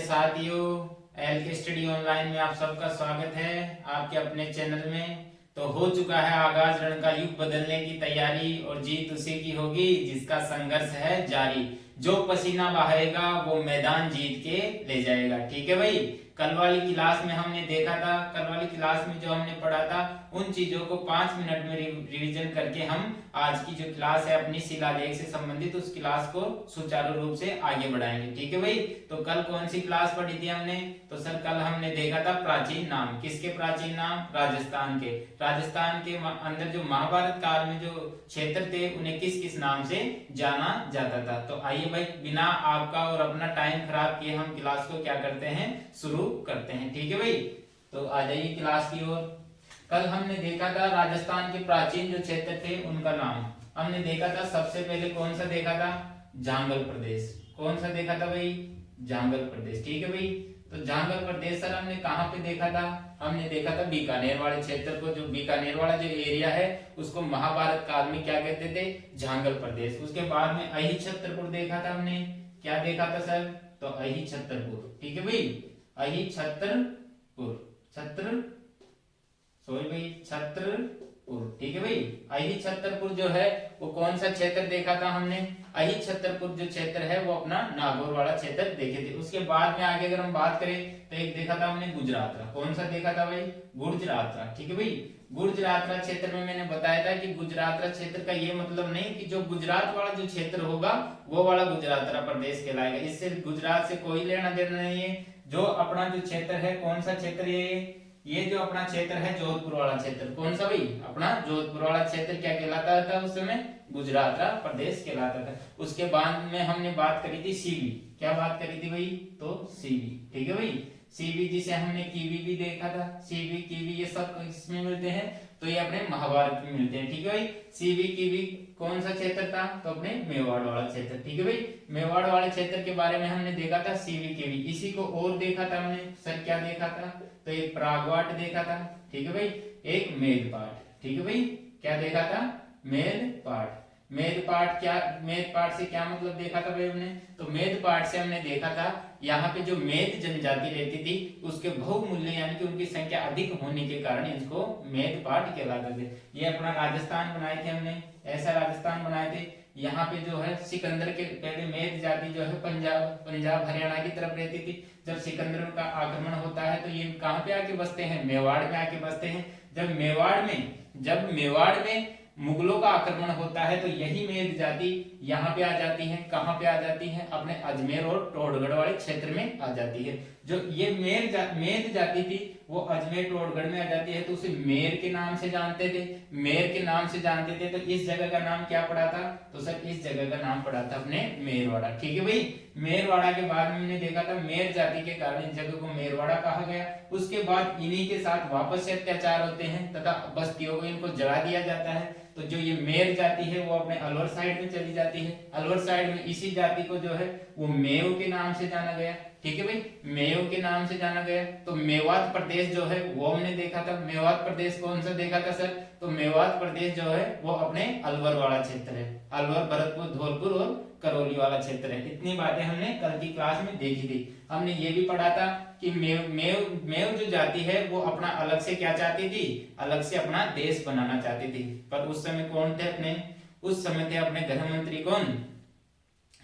साथियों, एल के study online में आप सबका स्वागत है आपके अपने चैनल में। तो हो चुका है आगाज, रण का युग बदलने की तैयारी और जीत उसी की होगी जिसका संघर्ष है जारी। जो पसीना बहाएगा वो मैदान जीत के ले जाएगा। ठीक है भाई, कल वाली क्लास में हमने देखा था, कल वाली क्लास में जो हमने पढ़ा था उन चीजों को 5 मिनट में रिवीजन करके हम आज की जो क्लास है अपनी शिलालेख से संबंधित उस क्लास को सुचारू रूप से आगे बढ़ाएंगे। ठीक है भाई, तो कल कौन सी क्लास पढ़ी थी हमने? तो सर कल हमने देखा था प्राचीन नाम। किसके प्राचीन नाम? राजस्थान के। राजस्थान के अंदर जो महाभारत काल में जो क्षेत्र थे उन्हें किस किस नाम से जाना जाता था। तो आइए भाई, बिना आपका और अपना टाइम खराब किए हम क्लास को क्या करते हैं, शुरू करते हैं। ठीक है भाई, तो आ जाइए क्लास की ओर। कल हमने देखा था राजस्थान के प्राचीन जो क्षेत्र थे उनका नाम हमने देखा था। सबसे पहले कौन सा देखा था? जांगल प्रदेश। कौन सा देखा था भाई? जांगल प्रदेश। ठीक है भाई, तो जांगल प्रदेश सर हमने कहाँ पे देखा था? हमने देखा था बीकानेर वाले क्षेत्र को। जो बीकानेर वाला जो एरिया है उसको महाभारत काल में क्या कहते थे? जांगल प्रदेश। उसके बाद में अहि छत्रपुर देखा था हमने। क्या देखा था सर? तो अहि छत्रपुर। ठीक है भाई, अहि छत्रपुर, छत्रपुर। ठीक है भाई, अहि छत्रपुर जो है वो कौन सा क्षेत्र देखा था हमने? अहि छत्रपुर जो क्षेत्र है वो अपना नागौर वाला क्षेत्र देखे थे। उसके बाद में आगे अगर हम बात करें तो एक देखा था हमने गुजरातरा। कौन सा देखा था भाई? गुजरातरा। ठीक है भाई, गुजरातरा क्षेत्र में मैंने बताया था कि गुजरातरा क्षेत्र का ये मतलब नहीं कि जो गुजरात वाला जो क्षेत्र होगा वो वाला गुजरातरा प्रदेश कहलाएगा। इससे गुजरात से कोई लेना देना नहीं है। जो अपना जो क्षेत्र है, कौन सा क्षेत्र ये जो अपना क्षेत्र है जोधपुर वाला क्षेत्र। कौन सा भाई? अपना जोधपुर वाला क्षेत्र क्या कहलाता था उस समय? गुजरात प्रदेश कहलाता था। उसके बाद में हमने बात करी थी सीवी। क्या बात करी थी भाई? तो सीवी। ठीक है भाई, सीवी जिसे हमने कीवी भी देखा था। सीवी कीवी ये सब इसमें मिलते हैं, तो ये अपने महाभारत में मिलते हैं। ठीक है भाई, सीवी कीवी कौन सा क्षेत्र था? तो अपने मेवाड़ वाला क्षेत्र। ठीक है भाई, मेवाड़ वाले क्षेत्र के बारे में हमने देखा था सीवी कीवी। इसी को और देखा था हमने सर, क्या देखा था? तो एक प्रागवाट देखा था। ठीक है भाई, एक मेदपाट। ठीक है भाई, क्या देखा था? मेदपाट। मेदपाट क्या, मेदपाट से क्या मतलब देखा था भाई हमने? तो मेदपाट से हमने देखा था यहाँ पे जो मेद जनजाति रहती थी उसके बहुमूल्य यानी कि उनकी संख्या अधिक होने के कारण इसको मेदपाट कहलाते थे। ये अपना राजस्थान बनाए थे हमने, ऐसा राजस्थान बनाए थे। यहाँ पे जो है सिकंदर के पहले मेद जाति जो है पंजाब हरियाणा की तरफ रहती थी। जब सिकंदर का आक्रमण होता है तो ये कहाँ पे आके बसते हैं? मेवाड़ में आके बसते हैं। जब मेवाड़ में मुगलों का आक्रमण होता है तो यही मेद जाति यहाँ पे आ जाती है। कहाँ पे आ जाती है? अपने अजमेर और टोडगढ़ वाले क्षेत्र में आ जाती है। जो ये मेद जाति थी वो अजमेर टोडगढ़ में आ जाती है, तो उसे मेर के नाम से जानते थे। मेर के नाम से जानते थे, तो इस जगह का नाम क्या पड़ा था? तो सर इस जगह का नाम पड़ा था अपने मेरवाड़ा। ठीक है भाई, मेरवाड़ा के बाद में हमने देखा था मेर जाति के कारण इस जगह को मेरवाड़ा कहा गया। उसके बाद इन्हीं के साथ वापस से अत्याचार होते हैं तथा बस्तियों को इनको जला दिया जाता है। तो जो ये मेर जाति है वो अपने अलवर साइड में चली जाती है। अलवर साइड में इसी जाति को जो है वो मेव के नाम से जाना गया। ठीक है भाई, मेव के नाम से जाना गया। तो मेवात प्रदेश जो है वो हमने देखा था। मेवात प्रदेश कौन सा देखा था सर? तो मेवात प्रदेश जो है वो अपने अलवर वाला क्षेत्र है। अलवर, भरतपुर, धौलपुर और करौली वाला क्षेत्र है। इतनी बातें हमने कल की क्लास में देखी थी। हमने ये भी पढ़ा था कि मेव जो जाति है वो अपना अलग से क्या चाहती थी? अलग से अपना देश बनाना चाहती थी। पर उस समय कौन थे अपने? उस समय थे अपने गृह मंत्री कौन?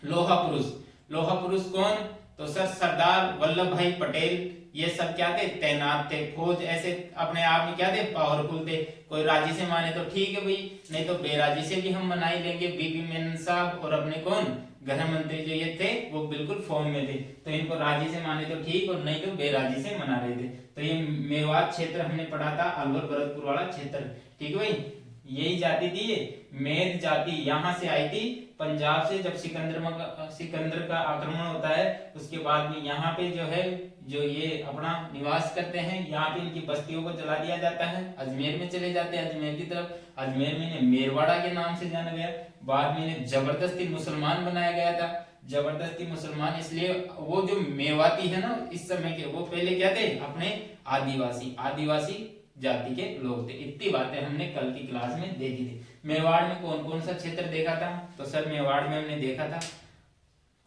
लोहा पुरुष। लोहा पुरुष कौन? तो सर सरदार वल्लभ भाई पटेल। ये सब क्या थे? तैनात थे। फौज ऐसे अपने आप में क्या थे? पावरफुल थे। कोई राजी से माने तो ठीक है भाई, नहीं तो बेराजी से भी हम मना ही लेंगे। बीपी मेनन साहब और अपने कौन गृह मंत्री जो ये थे वो बिल्कुल फॉर्म में थे। तो इनको राजी से माने तो ठीक और नहीं तो बेराजी से मना रहे थे। तो ये मेवात क्षेत्र हमने पढ़ा था, अलवर भरतपुर वाला क्षेत्र। ठीक है भाई, यही जाति थी ये मेद जाति। यहाँ से आई थी पंजाब से। जब सिकंदर का आक्रमण होता है उसके बाद में यहाँ पे जो है जो ये अपना निवास करते हैं, यहाँ पे इनकी बस्तियों को जला दिया जाता है। अजमेर में चले जाते हैं, अजमेर की तरफ। अजमेर में इन्हें मेरवाड़ा के नाम से जाना गया। बाद में इन्हें जबरदस्ती मुसलमान बनाया गया था। जबरदस्ती मुसलमान इसलिए, वो जो मेवाती है ना इस समय के, वो पहले क्या थे? अपने आदिवासी जाति के लोग थे। इतनी बातें हमने कल की क्लास में देखी थी। मेवाड़ में कौन कौन सा क्षेत्र देखा था? तो सर मेवाड़ में हमने देखा था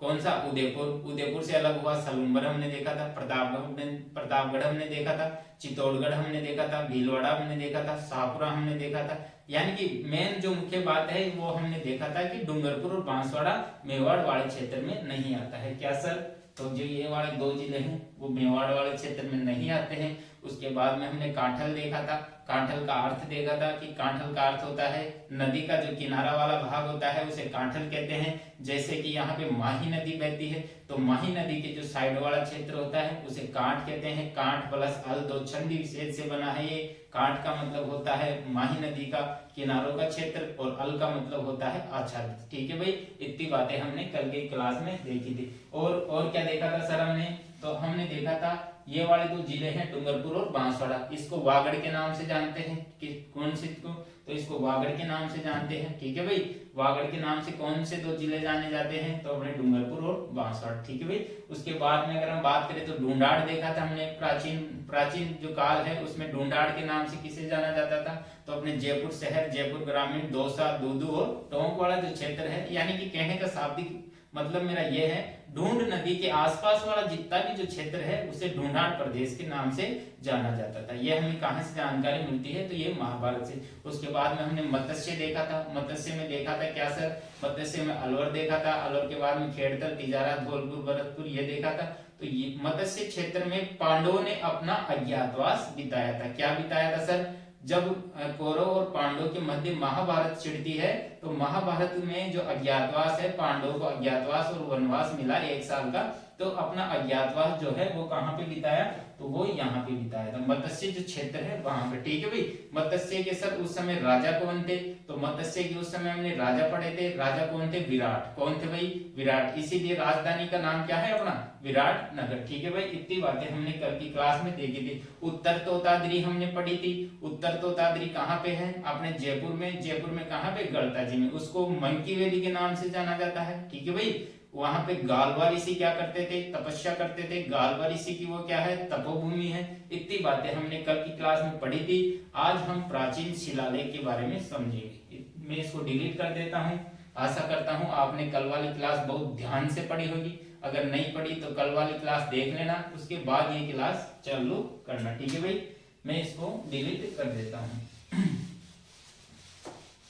कौन सा? उदयपुर। उदयपुर से अलग हुआ सलूम्बर हमने देखा था, प्रतापगढ़ हमने देखा था, चित्तौड़गढ़ हमने देखा था, भीलवाड़ा हमने देखा था, शाहपुरा हमने देखा था। यानी कि मेन जो मुख्य बात है वो हमने देखा था कि डूंगरपुर और बांसवाड़ा मेवाड़ वाले क्षेत्र में नहीं आता है। क्या सर? तो जो ये वाले दो जिले हैं वो मेवाड़ वाले क्षेत्र में नहीं आते हैं। उसके बाद में हमने कांठल देखा था, कांठल का अर्थ देखा था कि कांठल का अर्थ होता है नदी का जो किनारा वाला भाग होता है उसे कांठल कहते हैं। जैसे कि यहाँ पे माही नदी बहती है तो माही नदी के जो साइड वाला क्षेत्र होता है उसे कांठ कहते हैं। कांठ प्लस अल दो छंदी विशेष से बना है ये। कांठ का मतलब होता है माही नदी का किनारों का क्षेत्र और अल का मतलब होता है आच्छादित। ठीक है भाई, इतनी बातें हमने कल की क्लास में देखी थी। और क्या देखा था सर हमने? तो हमने देखा था ये वाले दो जिले हैं डूंगरपुर और बांसवाड़ा, इसको वागड़ के नाम से जानते हैं। कि कौन से को? तो इसको वागड़ के नाम से जानते हैं। ठीक है भाई, वागड़ के नाम से कौन से दो जिले जाने जाते हैं? तो अपने डूंगरपुर और बांसवाड़ा। ठीक है भाई, उसके बाद में अगर हम बात करें तो ढूंढाड़ देखा था हमने। प्राचीन जो काल है उसमें ढूंढाड़ के नाम से किसे जाना जाता था? तो अपने जयपुर शहर, जयपुर ग्रामीण, दौसा, दूदू और टोंक वाला जो क्षेत्र है, यानी कि कहने का शाब्दिक मतलब मेरा ये है ढूंढ नदी के आसपास वाला जितना भी जो क्षेत्र है उसे ढूंढाड़ प्रदेश के नाम से जाना जाता था। ये हमें कहां से जानकारी मिलती है? तो ये महाभारत से। उसके बाद में हमने मत्स्य देखा था। मत्स्य में देखा था क्या सर? मत्स्य में अलवर देखा था। अलवर के बाद में खेड़तर, तिजारा, धौलपुर, भरतपुर ये देखा था। तो ये मत्स्य क्षेत्र में पांडवों ने अपना अज्ञातवास बिताया था। क्या बिताया था सर? जब कौरव और पांडवों के मध्य महाभारत छिड़ती है तो महाभारत में जो अज्ञातवास है, पांडवों को अज्ञातवास और वनवास मिला 1 साल का, तो अपना अज्ञातवास जो है वो कहाँ पे बिताया? तो वो यहाँ पे बिताया था, मत्स्य जो क्षेत्र है वहां पे। ठीक है भाई, मत्स्य के सर उस समय राजा कौन थे? तो मत्स्य के उस समय हमने राजा पढ़े थे। राजा कौन थे? विराट। कौन थे भाई? विराट। इसीलिए राजधानी का नाम क्या है अपना? विराट नगर। ठीक है भाई, इतनी बातें हमने कल की क्लास में देखी थी। उत्तर तोताद्री हमने पढ़ी थी। उत्तर तोताद्री कहाँ पे है? अपने जयपुर में। जयपुर में कहाँ पे? गढ़ता जी में। उसको मंकी वैली के नाम से जाना जाता है। ठीक है भाई, वहां पे गालवा ऋषि क्या करते थे? तपस्या करते थे। गालवा ऋषि की वो क्या है? तपोभूमि है। इतनी बातें हमने कल की क्लास में पढ़ी थी। आज हम प्राचीन शिलालेख के बारे में समझेंगे। मैं इसको डिलीट कर देता हूँ। आशा करता हूँ आपने कल वाली क्लास बहुत ध्यान से पढ़ी होगी। अगर नहीं पढ़ी तो कल वाली क्लास देख लेना, उसके बाद ये क्लास चालू करना। ठीक है भाई, मैं इसको डिलीट कर देता हूँ।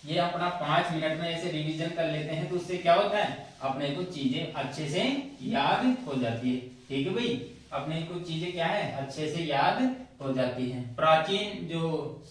ये अपना 5 मिनट में ऐसे रिवीजन कर लेते हैं तो उससे क्या होता है? अपने को चीजें अच्छे से याद हो जाती है। ठीक है भाई, अपने को चीजें क्या है? अच्छे से याद हो जाती हैं। प्राचीन जो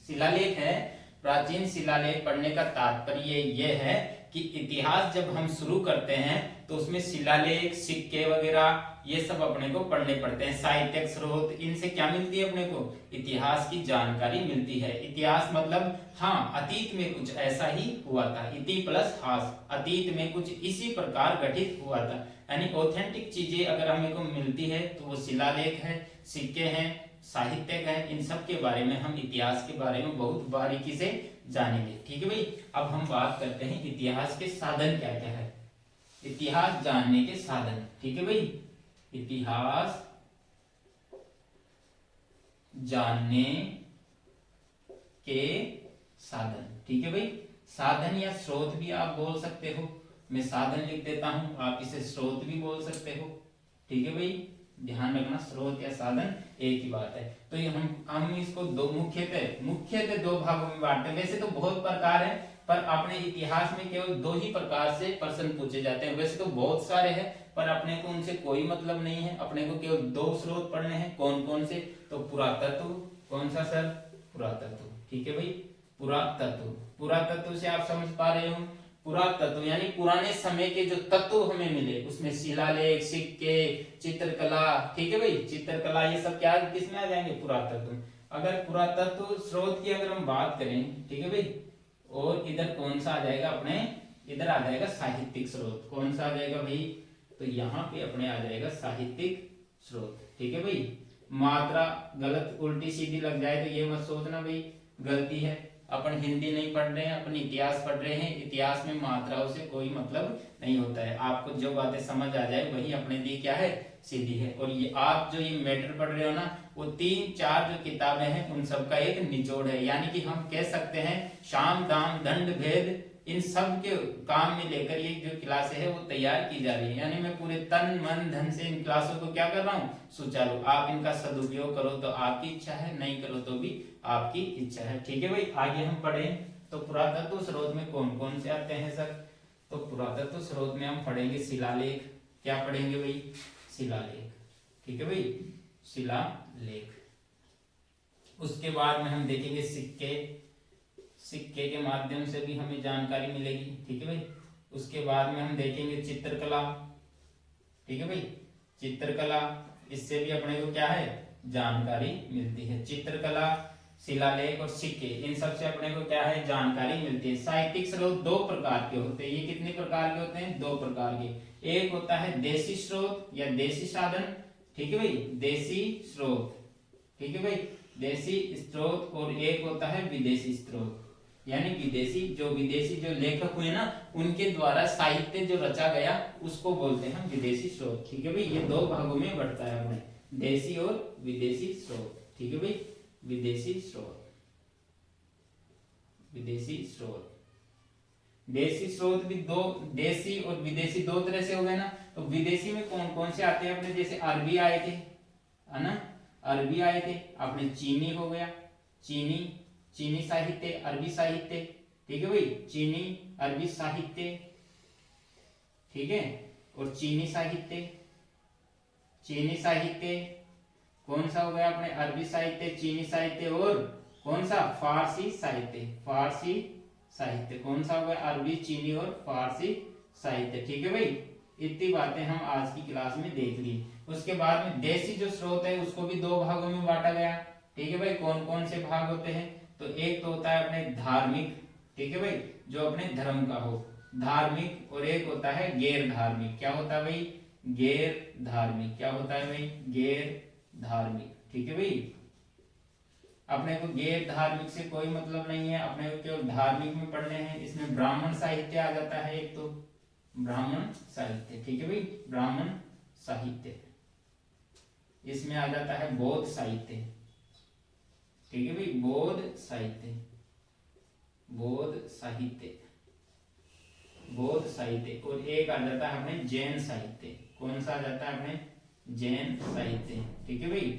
शिलालेख है, प्राचीन शिलालेख पढ़ने का तात्पर्य ये है कि इतिहास जब हम शुरू करते हैं तो उसमें शिलालेख, सिक्के वगैरह ये सब अपने को पढ़ने पड़ते हैं। साहित्यिक स्रोत, इनसे क्या मिलती है अपने को? इतिहास की जानकारी मिलती है। इतिहास मतलब हाँ, अतीत में कुछ ऐसा ही हुआ था। इति प्लस हास, अतीत में कुछ इसी प्रकार घटित हुआ था। यानी ऑथेंटिक चीजें अगर हमें को मिलती है तो वो शिलालेख है, सिक्के हैं, साहित्य है। इन सब के बारे में हम इतिहास के बारे में बहुत बारीकी से जानेंगे। ठीक है भाई, अब हम बात करते हैं इतिहास के साधन क्या क्या है। इतिहास जानने के साधन। ठीक है भाई, इतिहास जानने के साधन। ठीक है भाई, साधन या स्रोत भी आप बोल सकते हो। मैं साधन लिख देता हूं, आप इसे स्रोत भी बोल सकते हो। ठीक है भाई, ध्यान रखना, स्रोत या साधन एक ही बात है। तो ये हम इसको मुख्यतः 2 भागों में बांटते हैं। वैसे तो बहुत प्रकार है, पर अपने इतिहास में केवल 2 ही प्रकार से प्रश्न पूछे जाते हैं। वैसे तो बहुत सारे हैं, पर अपने को उनसे कोई मतलब नहीं है। अपने को केवल 2 स्रोत पढ़ने हैं। कौन कौन से? तो पुरातत्व। कौन सा सर? पुरातत्व। ठीक है भाई, पुरातत्व। पुरातत्व से आप समझ पा रहे हो, पुरातत्व यानी पुराने समय के जो तत्व हमें मिले, उसमें शिलालेख, सिक्के, चित्रकला। ठीक है भाई, चित्रकला ये सब क्या किसमें आ जाएंगे? पुरातत्व। अगर पुरातत्व स्रोत की अगर हम बात करें, ठीक है भाई, और इधर कौन सा आ जाएगा? अपने इधर आ जाएगा साहित्यिक स्रोत। कौन सा आ जाएगा भाई? तो यहाँ पे अपने आ जाएगा साहित्यिक स्रोत। ठीक है भाई, मात्रा गलत उल्टी सीधी लग जाए तो ये मत सोचना भाई गलती है। अपन हिंदी नहीं पढ़ रहे हैं, अपन इतिहास पढ़ रहे हैं। इतिहास में मात्राओं से कोई मतलब नहीं होता है। आपको जो बातें समझ आ जाए वही अपने लिए क्या है? सीधी है। और ये आप जो ये मैटर पढ़ रहे हो ना, वो 3-4 जो किताबें हैं उन सब का एक निचोड़ है। यानी कि हम कह सकते हैं साम दाम दंड भेद इन सब के काम में लेकर ये जो क्लास है वो तैयार की जा रही है। यानी मैं पूरे तन मन धन से इन क्लासों को क्या कर रहा हूँ, सुचारू। आप इनका सदुपयोग करो तो आपकी इच्छा है, नहीं करो तो भी आपकी इच्छा है। ठीक है भाई, आगे हम पढ़ें तो पुरातत्व स्रोत में कौन कौन से आते हैं सर। तो पुरातत्व स्रोत में हम पढ़ेंगे शिलालेख। क्या पढ़ेंगे भाई, शिलालेख। ठीक है भाई, शिलालेख। उसके बाद में हम देखेंगे सिक्के। सिक्के के माध्यम से भी हमें जानकारी मिलेगी। ठीक है भाई, उसके बाद में हम देखेंगे चित्रकला। ठीक है भाई, चित्रकला, इससे भी अपने को क्या है, जानकारी मिलती है। चित्रकला, शिलालेख और सिक्के, इन सब से अपने को क्या है, जानकारी मिलती है। साहित्यिक स्रोत दो प्रकार के होते हैं। ये कितने प्रकार के होते हैं, दो प्रकार के। एक होता है देशी स्रोत या देशी साधन। ठीक है भाई, देशी स्रोत। ठीक है भाई, देशी स्रोत। और एक होता है विदेशी स्रोत, यानी विदेशी जो लेखक हुए ना, उनके द्वारा साहित्य जो रचा गया उसको बोलते हैं विदेशी स्रोत। ठीक है भाई, ये दो भागों में बढ़ता है अपने, देशी और विदेशी स्रोत। ठीक है भाई, विदेशी स्रोत, विदेशी स्रोत। देशी स्रोत भी दो, देशी और विदेशी दो तरह से हो गए ना। तो विदेशी में कौन कौन से आते हैं अपने, जैसे अरबी आए थे, है ना, अरबी आए थे अपने। चीनी हो गया, चीनी, चीनी साहित्य, अरबी साहित्य। ठीक है भाई, चीनी अरबी साहित्य। ठीक है, और चीनी साहित्य, चीनी साहित्य कौन सा हो गया अपने, अरबी साहित्य, चीनी साहित्य, और कौन सा, फारसी साहित्य। फारसी साहित्य कौन सा हो गया, अरबी, चीनी और फारसी साहित्य। ठीक है भाई, इतनी बातें हम आज की क्लास में देख ली। उसके बाद में देशी जो स्रोत है उसको भी दो भागों में बांटा गया। ठीक है भाई, कौन कौन से भाग होते हैं, तो एक तो होता है अपने धार्मिक। ठीक है भाई, जो अपने धर्म का हो, धार्मिक। और एक होता है गैर धार्मिक। क्या होता है भाई, गैर धार्मिक। क्या होता है भाई, गैर धार्मिक। ठीक है भाई, अपने को गैर धार्मिक से कोई मतलब नहीं है, अपने को केवल धार्मिक में पढ़ने हैं। इसमें ब्राह्मण साहित्य आ जाता है एक तो, ब्राह्मण साहित्य। ठीक है भाई, ब्राह्मण साहित्य। इसमें आ जाता है बौद्ध साहित्य। ठीक है भाई, बौद्ध साहित्य, बौद्ध साहित्य, बौद्ध साहित्य। और एक आ जाता है अपने जैन साहित्य। कौन सा आ जाता है अपने, जैन साहित्य। ठीक है भाई,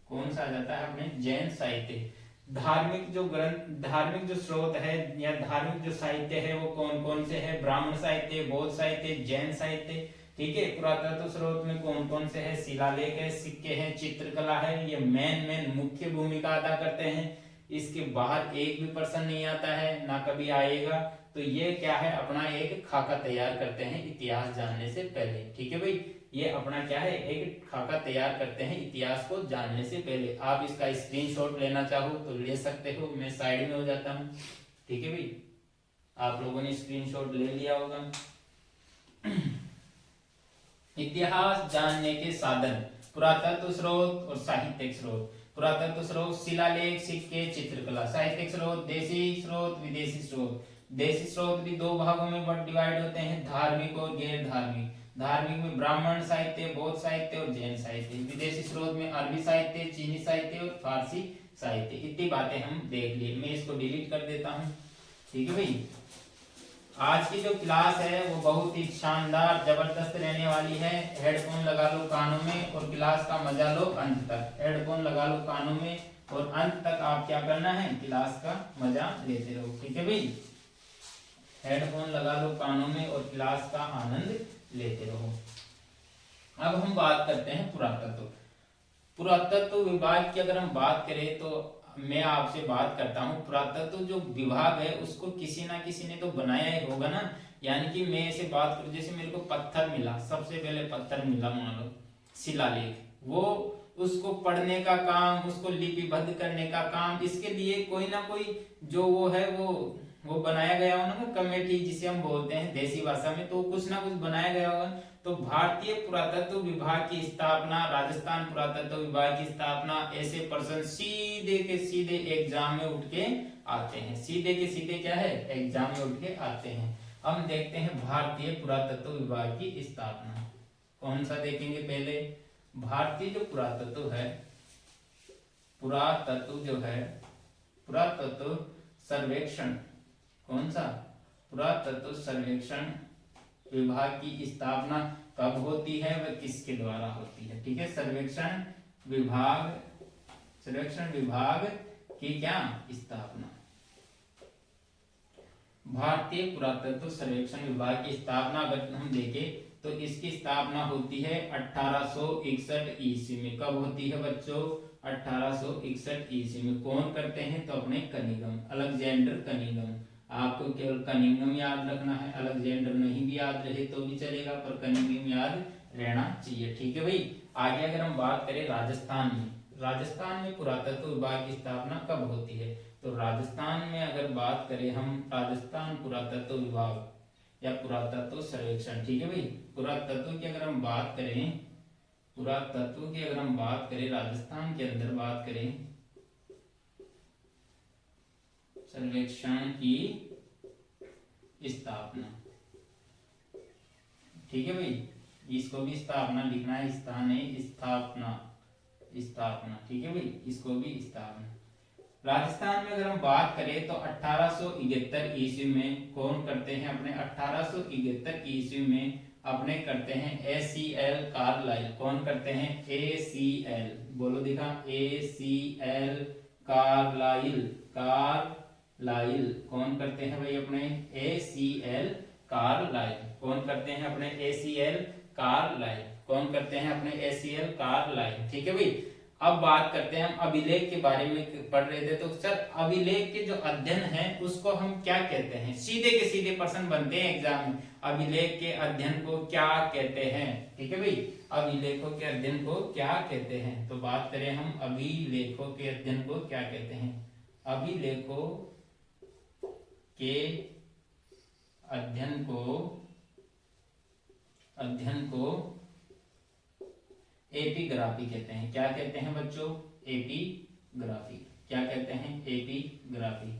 कौन सा आ जाता है अपने, जैन साहित्य। धार्मिक जो ग्रंथ, धार्मिक जो स्रोत है या धार्मिक जो साहित्य है वो कौन कौन से है, ब्राह्मण साहित्य, बौद्ध साहित्य, जैन साहित्य। ठीक है, पुरातत्व स्रोत में कौन कौन से है, शिलालेख है, सिक्के हैं, चित्रकला है। ये मेन मुख्य भूमिका अदा करते हैं। इसके बाहर एक भी प्रश्न नहीं आता है, ना कभी आएगा। तो ये क्या है, अपना एक खाका तैयार करते हैं इतिहास जानने से पहले। ठीक है भाई, ये अपना क्या है, एक खाका तैयार करते हैं इतिहास को जानने से पहले। आप इसका स्क्रीनशॉट लेना चाहो तो ले सकते हो, मैं साइड में हो जाता हूँ। ठीक है भाई, आप लोगों ने स्क्रीनशॉट ले लिया होगा। इतिहास जानने के साधन, पुरातत्व स्रोत और साहित्यिक स्रोत। पुरातत्व स्रोत शिलालेख, सिक्के, चित्रकला। साहित्यिक स्रोत देशी स्रोत, विदेशी स्रोत। देशी स्रोत भी दो भागों में डिवाइड होते हैं, धार्मिक और गैर धार्मिक। धार्मिक में ब्राह्मण साहित्य, बौद्ध साहित्य और जैन साहित्य। विदेशी स्रोत में अरबी साहित्य, चीनी साहित्य और फारसी साहित्य। इतनी बातें हम देख लिए, मैं इसको डिलीट कर देता हूँ। ठीक है भाई, आज की जो क्लास है वो बहुत ही शानदार जबरदस्त रहने वाली है। हेडफोन लगा लो कानों में और क्लास का मजा लो अंत तक। हेडफोन लगा लो कानों में और अंत तक आप क्या करना है, क्लास का मजा लेते रहो। ठीक है भाई, हेडफोन लगा लो कानों में और क्लास का आनंद लेते रहो। अब हम बात करते हैं पुरातत्व। पुरातत्व विभाग की अगर हम बात करें तो मैं आपसे बात करता हूँ, पुरातत्व जो विभाग है उसको किसी ना किसी ने तो बनाया ही होगा ना। यानी कि मैं ऐसे बात करूँ, जैसे मेरे को पत्थर मिला, सबसे पहले पत्थर मिला मान लो, शिलालेख, वो उसको पढ़ने का काम, उसको लिपिबद्ध करने का काम, इसके लिए कोई ना कोई जो वो है वो बनाया गया होगा ना, कमेटी जिसे हम बोलते हैं देसी भाषा में, तो कुछ ना कुछ बनाया गया होगा। तो भारतीय पुरातत्व विभाग की स्थापना, राजस्थान पुरातत्व विभाग की स्थापना, ऐसे पर्सन सीधे के सीधे एग्जाम में उठ के आते हैं। सीधे के सीधे क्या है, एग्जाम में उठ के आते हैं। हम देखते हैं भारतीय पुरातत्व विभाग की स्थापना। कौन सा देखेंगे पहले, भारतीय जो पुरातत्व है, पुरातत्व जो है, पुरातत्व सर्वेक्षण, कौन सा, पुरातत्व सर्वेक्षण विभाग की स्थापना कब होती है व किसके द्वारा होती है। ठीक है, सर्वेक्षण विभाग की क्या स्थापना। भारतीय पुरातत्व सर्वेक्षण विभाग की स्थापना अगर हम देखें तो इसकी स्थापना होती है 1861 ईस्वी में। कब होती है बच्चों? 1861 ईस्वी में। कौन करते हैं? तो अपने कनिंघम, अलेक्जेंडर कनिंघम। आपको केवल कनिंघम याद रखना है, अलेक्जेंडर नहीं भी याद रहे तो भी चलेगा, पर कनिंघम याद रहना चाहिए। ठीक है भाई। आगे अगर हम बात करें राजस्थान में पुरातत्व विभाग की स्थापना कब होती है? तो राजस्थान में अगर बात करें हम, राजस्थान पुरातत्व विभाग या पुरातत्व सर्वेक्षण, ठीक है भाई, पुरातत्व की अगर हम बात करें राजस्थान के अंदर बात करें सर्वेक्षण की स्थापना, ठीक है भाई, इसको भी स्थापना लिखना है, स्थान है स्थापना, ठीक है भाई, इसको भी स्थापना। राजस्थान में अगर हम बात करें तो 1871 ईस्वी में कौन करते हैं अपने? 1871 ईस्वी में अपने करते हैं ACL कार्लाइल। कौन करते हैं? ACL, बोलो दिखा, ACL कार्लाइल। कौन करते हैं भाई अपने? ACL Carlisle. कौन करते हैं अपने? ACL Carlisle. कौन करते हैं अपने? ACL Carlisle. ठीक है भाई। अब बात करते हैं, हम अभिलेख के बारे में पढ़ रहे थे, तो सर अभिलेख के जो अध्ययन है उसको हम क्या कहते हैं? सीधे के सीधे प्रश्न बनते हैं एग्जाम में, अभिलेख के अध्ययन को क्या कहते हैं? ठीक है भाई, अभिलेखों के अध्ययन को क्या कहते हैं? तो बात करें हम अभिलेखों के अध्ययन को क्या कहते हैं? अभिलेखों के अध्ययन को एपिग्राफी कहते हैं। क्या कहते हैं बच्चों? एपिग्राफी। क्या कहते हैं? एपिग्राफी।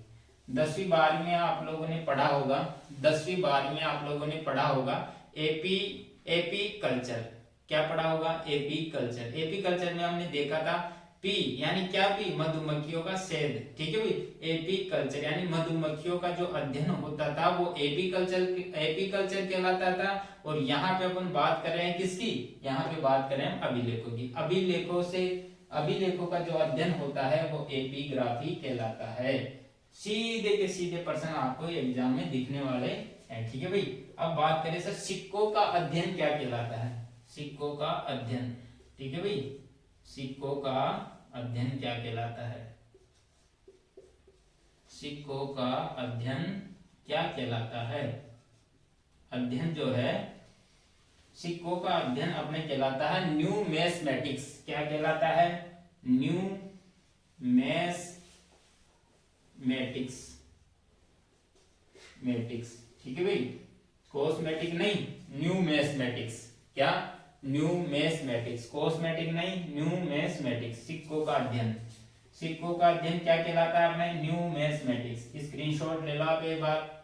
10वीं 12वीं में आप लोगों ने पढ़ा होगा, 10वीं 12वीं में आप लोगों ने पढ़ा होगा एपीकल्चर। क्या पढ़ा होगा? एपीकल्चर। एपीकल्चर में हमने देखा था पी यानी क्या? पी मधुमक्खियों का शहद। ठीक है भाई, एपीकल्चर यानी मधुमक्खियों का जो अध्ययन होता था वो एपीकल्चर कहलाता था। और यहाँ पे अपन बात कर रहे हैं किसकी? यहाँ पे बात कर रहे हैं अभिलेखों की। अभिलेखों का जो अध्ययन होता है वो एपिग्राफी कहलाता है। सीधे के सीधे प्रश्न आपको एग्जाम में दिखने वाले हैं। ठीक है भाई। अब बात करें सर सिक्कों का अध्ययन क्या कहलाता है? सिक्कों का अध्ययन, ठीक है भाई, सिक्कों का अध्ययन क्या कहलाता है? सिक्कों का अध्ययन क्या कहलाता है? अध्ययन जो है सिक्कों का अध्ययन अपने कहलाता है न्यूमेस्मेटिक्स। क्या कहलाता है? न्यूमेस्मेटिक्स। ठीक है भाई, कॉस्मेटिक नहीं, न्यूमेस्मेटिक्स। क्या? न्यूमेस्मेटिक्स, कॉस्मेटिक नहीं, न्यूमेस्मेटिक्स। सिक्कों का अध्ययन क्या कहलाता है अपने? न्यूमेस्मेटिक्स। स्क्रीनशॉट ले लो आप एक बार।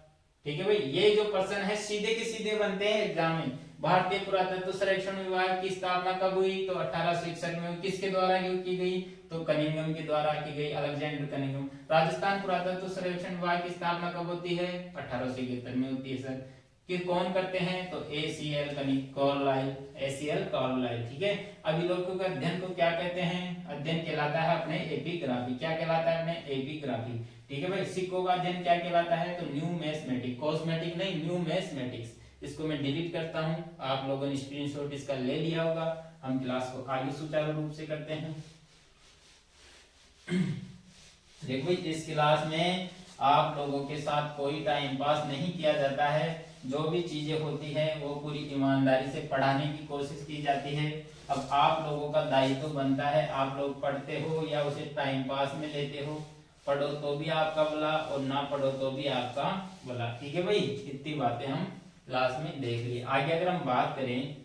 ठीक है भाई, ये जो प्रश्न है सीधे के सीधे बनते हैं एग्जाम में। भारतीय पुरातत्व सर्वेक्षण विभाग की स्थापना कब हुई? तो 1861 में। किसके द्वारा की गई? तो कनिंघम के द्वारा की गई, अलेक्जेंडर कनिंघम। राजस्थान पुरातत्व सर्वेक्षण विभाग की स्थापना कब होती है? 1871 में होती है सर। कि कौन करते हैं? तो ACL कार्लाइल। ठीक है। अभिलेखों के अध्ययन को क्या कहते हैं? अध्ययन कहलाता है अपने एपिग्राफी। क्या कहलाता है अपने? एपिग्राफी। ठीक है भाई। सिक्कों का अध्ययन क्या कहलाता है? तो न्यूमेस्मेटिक, कॉस्मेटिक नहीं, न्यूमेस्मेटिक्स। इसको मैं डिलीट करता हूं, आप लोगों ने स्क्रीनशॉट इसका ले लिया होगा। हम क्लास को आगे सुचारू रूप से करते हैं। देखो भाई, इस क्लास में आप लोगों के साथ कोई टाइम पास नहीं किया जाता है। जो भी चीजें होती है वो पूरी ईमानदारी से पढ़ाने की कोशिश की जाती है। अब आप लोगों का दायित्व बनता है, आप लोग पढ़ते हो या उसे टाइम पास में लेते हो। पढ़ो तो भी आपका भला और ना पढ़ो तो भी आपका भला। ठीक है भाई, इतनी बातें हम क्लास में देख लिए। आगे अगर हम बात करें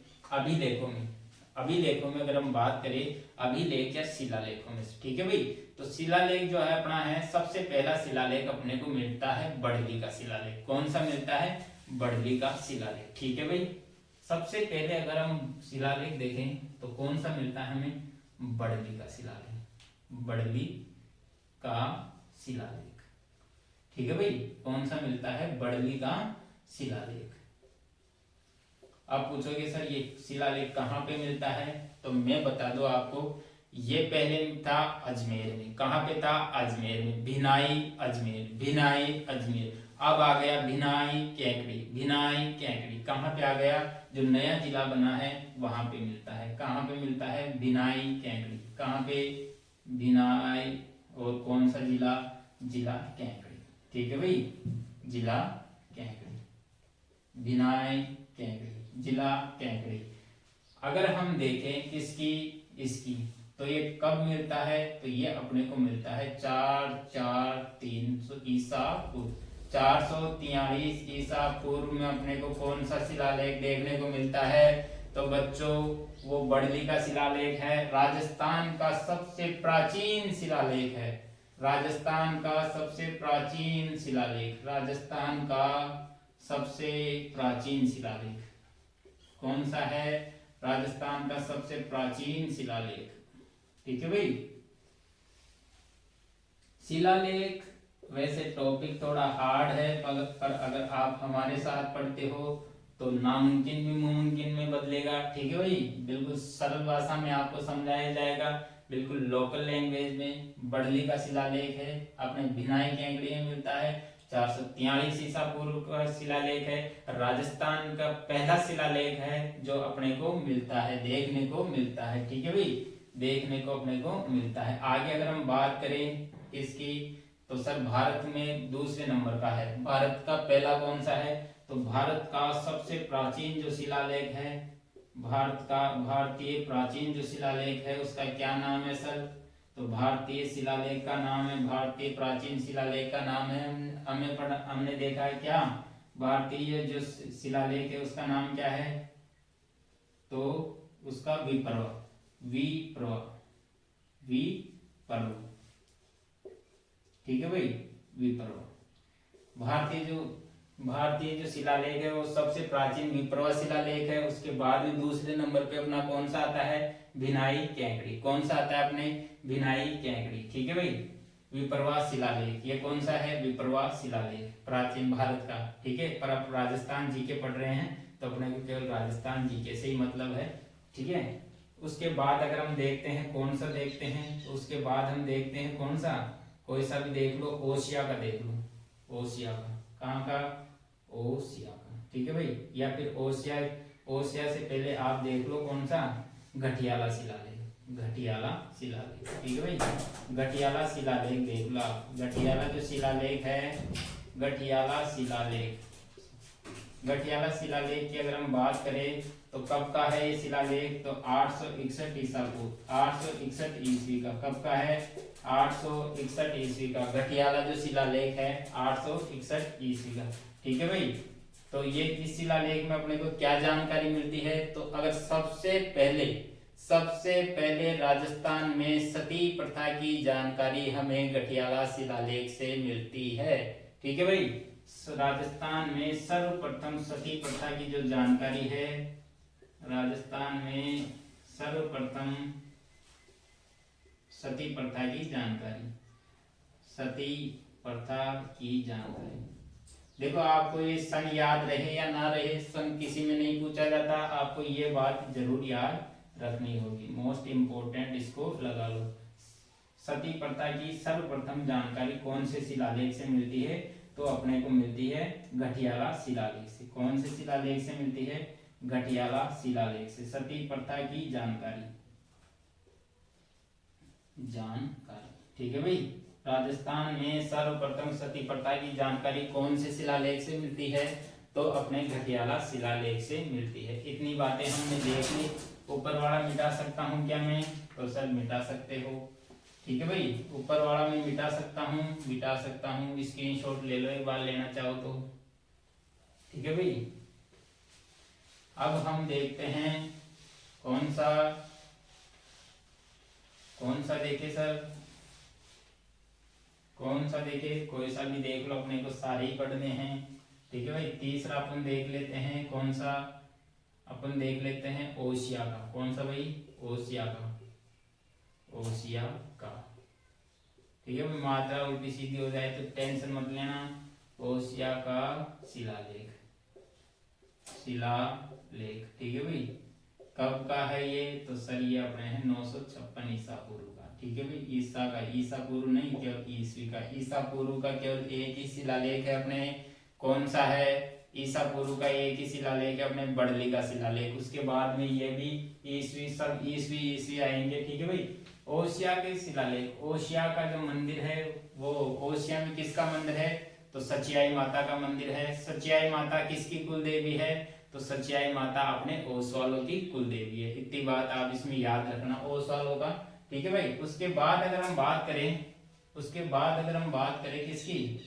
अभिलेखों में अगर हम बात करें अभिलेख या शिलालेखों में, ठीक है भाई, तो शिलालेख जो है अपना है, सबसे पहला शिलालेख अपने को मिलता है बड़ली का शिलालेख। कौन सा मिलता है? बड़ली का शिलालेख। ठीक है भाई, सबसे पहले अगर हम शिलालेख देखें तो कौन सा मिलता है हमें? बड़ली का शिलालेख। ठीक है भाई, कौन सा मिलता है? बड़ली का शिलालेख। आप पूछोगे सर ये शिलालेख कहाँ पे मिलता है, तो मैं बता दूं आपको, ये पहले था अजमेर में। कहाँ पे था? अजमेर में। भिनाई अजमेर, भिनाई अजमेर। अब आ गया भिनाई कैकड़ी, भिनाई कैकड़ी कहाँ पे आ गया? जो नया जिला बना है वहां पे मिलता है। कहाँ पे मिलता है? भिनाई कैकड़ी। कहाँ पे? भिनाई। और कौन सा जिला? जिला कैकड़ी। ठीक है भाई, जिला कैकड़ी, भिनाई कैकड़ी, जिला कैकड़ी। अगर हम देखें किसकी? इसकी, तो ये कब मिलता है? तो ये अपने को मिलता है 443 ईसा पूर्व, 443 ईसा पूर्व में अपने को कौन सा शिलालेख देखने को मिलता है? तो बच्चों वो बड़ली का शिलालेख है। राजस्थान का सबसे प्राचीन शिलालेख है, राजस्थान का सबसे प्राचीन शिलालेख, राजस्थान का सबसे प्राचीन शिलालेख कौन सा है? राजस्थान का सबसे प्राचीन शिलालेख। ठीक है भाई, शिलालेख वैसे टॉपिक थोड़ा हार्ड है, पर अगर आप हमारे साथ पढ़ते हो तो नामुमकिन भी मुमकिन में बदलेगा। ठीक है भाई, बिल्कुल सरल भाषा में आपको समझाया जाएगा, बिल्कुल लोकल लैंग्वेज में। बड़ली का शिलालेख है, अपने भिनाई कैंकड़ी में मिलता है। 443 ईसा पूर्व का शिलालेख है, राजस्थान का पहला शिलालेख है जो अपने को मिलता है, देखने को मिलता है। ठीक है भाई, देखने को अपने को मिलता है। आगे अगर हम बात करें इसकी, तो सर भारत में दूसरे नंबर का है। भारत का पहला कौन सा है? तो भारत का सबसे प्राचीन जो शिलालेख है, भारत का भारतीय प्राचीन जो शिलालेख है उसका क्या नाम है सर? तो भारतीय शिलालेख का नाम है, भारतीय प्राचीन शिलालेख का नाम है, हमने देखा है क्या? भारतीय जो शिलालेख है उसका नाम क्या है? तो उसका विपर्व, विपर्व, विपर्व। ठीक है भाई, विपर्व। भारतीय जो शिलालेख है वो सबसे प्राचीन विपर्व शिलालेख है। उसके बाद में दूसरे नंबर पे अपना कौन सा आता है? भिनाई कैकड़ी। कौन सा आता है अपने? भिनाई कैकड़ी। ठीक है भाई, विपर्वा शिलालेख, ये कौन सा है? विपर्वा शिलालेख, प्राचीन भारत का। ठीक है, पर आप राजस्थान जीके पढ़ रहे हैं तो अपने को केवल राजस्थान जीके से ही मतलब है। ठीक है, उसके बाद अगर हम देखते हैं कौन सा देखते हैं, तो उसके बाद हम देखते हैं कौन सा, कोई सा भी देख लो, ओसिया का देख लो, ओसिया का। कहाँ का? ओसिया का। ठीक है भाई, या फिर ओसिया से पहले आप देख लो कौन सा? घटियाला शिलालेख, घटियाला शिलालेख। ठीक है भाई, घटियाला शिलालेख देख लो आप। घटियाला जो शिलालेख है, घटियाला शिलालेख, घटियाला शिलालेख की अगर हम बात करें तो कब का है ये शिलालेख? तो 861 ईसा पूर्व, 861 ईस्वी का। कब का है? 861 ईस्वी का। घटियाला जो शिलालेख है 861 ईस्वी का। ठीक है भाई, तो ये इस शिलालेख में अपने को क्या जानकारी मिलती है? तो अगर सबसे पहले राजस्थान में सती प्रथा की जानकारी हमें घटियाला शिलालेख से मिलती है। ठीक है भाई, राजस्थान में सर्वप्रथम सती प्रथा की जो जानकारी है, राजस्थान में सर्वप्रथम सती प्रथा की जानकारी, सती प्रथा की जानकारी। देखो आपको ये सन याद रहे या ना रहे, सन किसी में नहीं पूछा जाता, आपको ये बात जरूर याद रखनी होगी, मोस्ट इंपोर्टेंट, इसको लगा लो। सती प्रथा की सर्वप्रथम जानकारी कौन से शिलालेख से मिलती है? तो अपने को मिलती है घटियाला शिलालेख से। कौन से शिलालेख से मिलती है? घटियाला शिलालेख से सती प्रथा की जानकारी। ठीक है भाई, राजस्थान में सर्वप्रथम सती प्रथा की जानकारी कौन से शिलालेख से मिलती है? तो अपने घटियाला शिलालेख से मिलती है। इतनी बातें हमने देख ली। ऊपर वाला मिटा सकता हूँ क्या मैं? तो सर मिटा सकते हो। ठीक है भाई, ऊपर वाला मैं मिटा सकता हूँ, स्क्रीनशॉट ले लो एक बार लेना चाहो तो। ठीक है भाई, अब हम देखते हैं कौन सा देखे सर, कौन सा देखे? कोई सा भी देख लो, अपने को सारे ही पढ़ने हैं। ठीक है भाई, तीसरा अपन देख लेते हैं कौन सा? अपन देख लेते हैं ओसिया का। कौन सा भाई? ओसिया का, ओसिया का। ठीक है भाई, मात्रा उल्टी सीधी हो जाए तो टेंशन मत लेना। ओसिया का शिलालेख, शिलालेख, ठीक है भाई। कब का है ये? तो सर ये अपने है 956 ईसा पूर्व का, ठीक है भाई। ईसा का, ईसा पूर्व नहीं, केवल ईसवी का। ईसा पूर्व का केवल एक ही शिलालेख है अपने, कौन सा है? ईसा पूर्व का एक ही शिलालेख है अपने, बड़ली का शिलालेख। उसके बाद में ये भी ईसवी, सब ईसवी ईसवी आएंगे, ठीक है भाई। ओसिया के शिलालेख, ओसिया का जो मंदिर है वो, ओसिया में किसका मंदिर है? तो सचियाई माता का मंदिर है। सचियाई माता किसकी कुल देवी है? तो सचियाई माता अपने ओसवालों की कुल देवी है। इतनी बात आप इसमें याद रखना, ओसवालों का, ठीक है भाई। उसके बाद अगर हम बात करें, उसके बाद अगर हम बात करें किसकी,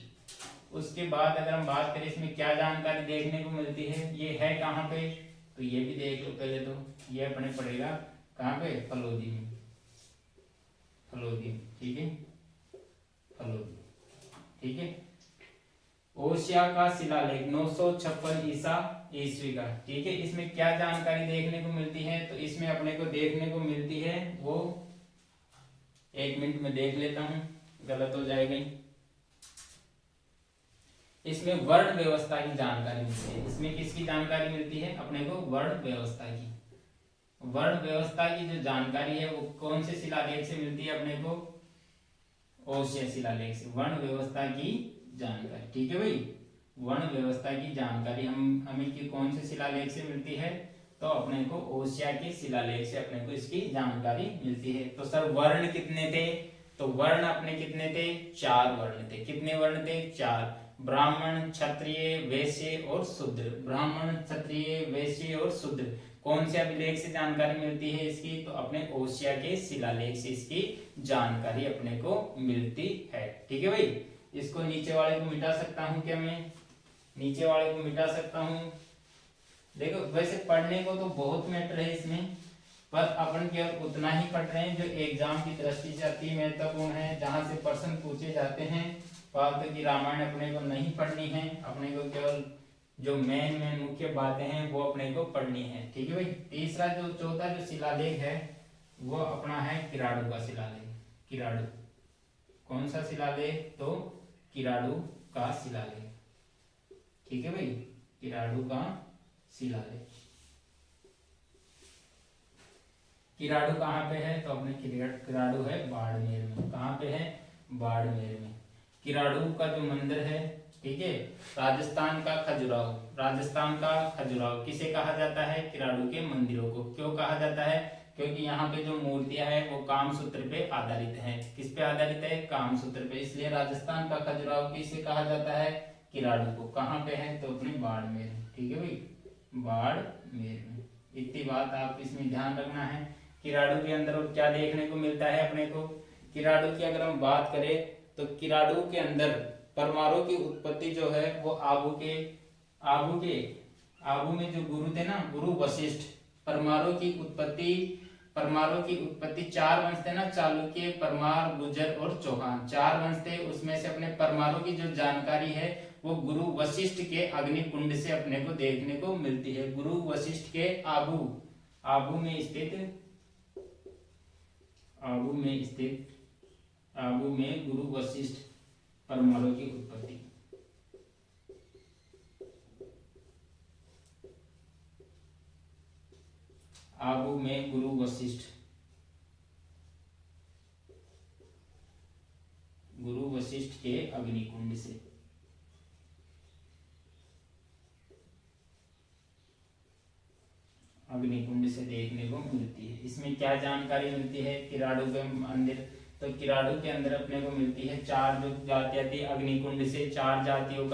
उसके बाद अगर हम बात करें इसमें क्या जानकारी देखने को मिलती है, ये है कहाँ पे? तो ये भी देख लो पहले, तो ये अपने पड़ेगा कहाँ पे? फलोदी में, फलोदी, ठीक है, फलोदी, ठीक है। ओसिया का शिलालेख 956 ईसा ईस्वी का, ठीक है। इसमें क्या जानकारी देखने को मिलती है? तो इसमें अपने को देखने को मिलती है वो, एक मिनट में देख लेता हूं, गलत हो जाएगा। इसमें वर्ण व्यवस्था की जानकारी मिलती है। इसमें किसकी जानकारी मिलती है अपने को? वर्ण व्यवस्था की। वर्ण व्यवस्था की जो जानकारी है वो कौन से शिलालेख से मिलती है अपने को? ओसिया शिलालेख से। वर्ण व्यवस्था की जानकारी, ठीक है भाई। वर्ण व्यवस्था की जानकारी हमें की कौन से शिलालेख से मिलती है? तो अपने को ओसिया के शिलालेख से अपने को इसकी जानकारी मिलती है। तो सर वर्ण कितने थे? तो वर्ण अपने कितने थे? 4 वर्ण थे। कितने वर्ण थे? 4। ब्राह्मण, क्षत्रिय, वैश्य और शूद्र। ब्राह्मण, क्षत्रिय, वैश्य और शूद्र। कौन से अभिलेख से जानकारी मिलती है इसकी? तो अपने ओसिया के शिलालेख से इसकी जानकारी अपने को मिलती है, ठीक है भाई। इसको नीचे वाले को मिटा सकता हूं क्या मैं? नीचे वाले को मिटा सकता हूं। देखो वैसे पढ़ने को तो बहुत मैटर है इसमें, पर अपन केवल उतना ही पढ़ रहे हैं जो एग्जाम की दृष्टि से अति महत्वपूर्ण है, जहां से प्रश्न पूछे जाते हैं। फालतू की रामायण अपने को नहीं पढ़नी है, अपने को केवल जो मेन मुख्य बातें हैं वो अपने को पढ़नी है, ठीक है भाई। तीसरा जो, चौथा जो शिलालेख है वो अपना है किराड़ू का शिलालेख। किराड़ू, कौन सा शिलालेख? तो किराड़ू का शिलालेख, ठीक है भाई। किराड़ू का शिलालेख। किराड़ू कहाँ पे है? तो अपने किराड़ू है बाड़मेर में। कहाँ पे है? बाड़मेर में। किराड़ू का जो मंदिर है, ठीक है, राजस्थान का खजुराहो। राजस्थान का खजुराहो किसे कहा जाता है? किराड़ू के मंदिरों को। क्यों कहा जाता है? क्योंकि यहाँ पे जो मूर्तियां हैं वो कामसूत्र पे आधारित हैं। किस पे आधारित है? कामसूत्र पे। इसलिए राजस्थान का खजुराहो किसे कहा जाता है? किराड़ू को। कहाँ पे है? तो अपने बाड़मेर, ठीक है भाई, बाड़मेर में। इतनी बात आप इसमें ध्यान रखना है। किराड़ू के अंदर और क्या देखने को मिलता है अपने को? किराड़ू की अगर हम बात करें तो किराड़ू के अंदर परमाणु की उत्पत्ति जो है वो आबू में जो गुरु थे ना, गुरु वशिष्ठ, परमाणु की उत्पत्ति 4 वंश थे ना, चालुक्य, परमार, गुर्जर और चौहान। 4 वंश थे, उसमें से अपने परमाणु की जो जानकारी है वो गुरु वशिष्ठ के अग्निकुंड से अपने को देखने को मिलती है। गुरु वशिष्ठ के आबू में गुरु वशिष्ठ परमाणु की उत्पत्ति। आबू में गुरु वशिष्ठ के अग्निकुंड से। अग्निकुंड से देखने को मिलती है। इसमें क्या जानकारी मिलती है किराड़ू के अंदर? तो किराड़ू के अंदर अपने को मिलती है 4 जो जातियां थी अग्निकुंड से, 4 जातियों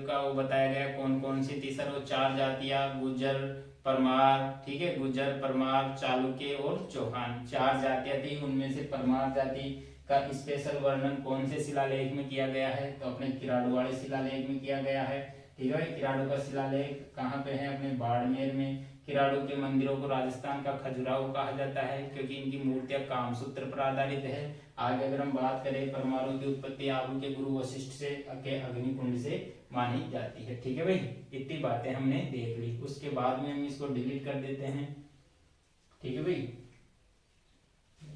का वो बताया गया कौन कौन सी थी सर? वो 4 जातियां गुर्जर, परमार, ठीक है, गुर्जर, परमार, चालुक्य और चौहान। 4 जातियां थी, उनमें से परमार जाति का स्पेशल वर्णन कौन से शिलालेख में किया गया है? तो अपने किराड़ू वाले शिलालेख में किया गया है, ठीक है। किराड़ू का शिलालेख कहाँ पे है? अपने बाड़मेर में। किराड़ू के मंदिरों को राजस्थान का खजुराहो कहा जाता है क्योंकि इनकी मूर्तियां कामसूत्र पर आधारित है। आगे अगर हम बात करें, परमाणु की उत्पत्ति आबू के गुरु वशिष्ठ से के अग्निकुंड से मानी जाती है, ठीक है भाई। इतनी बातें हमने देख ली। उसके बाद में हम इसको डिलीट कर देते हैं, ठीक है भाई।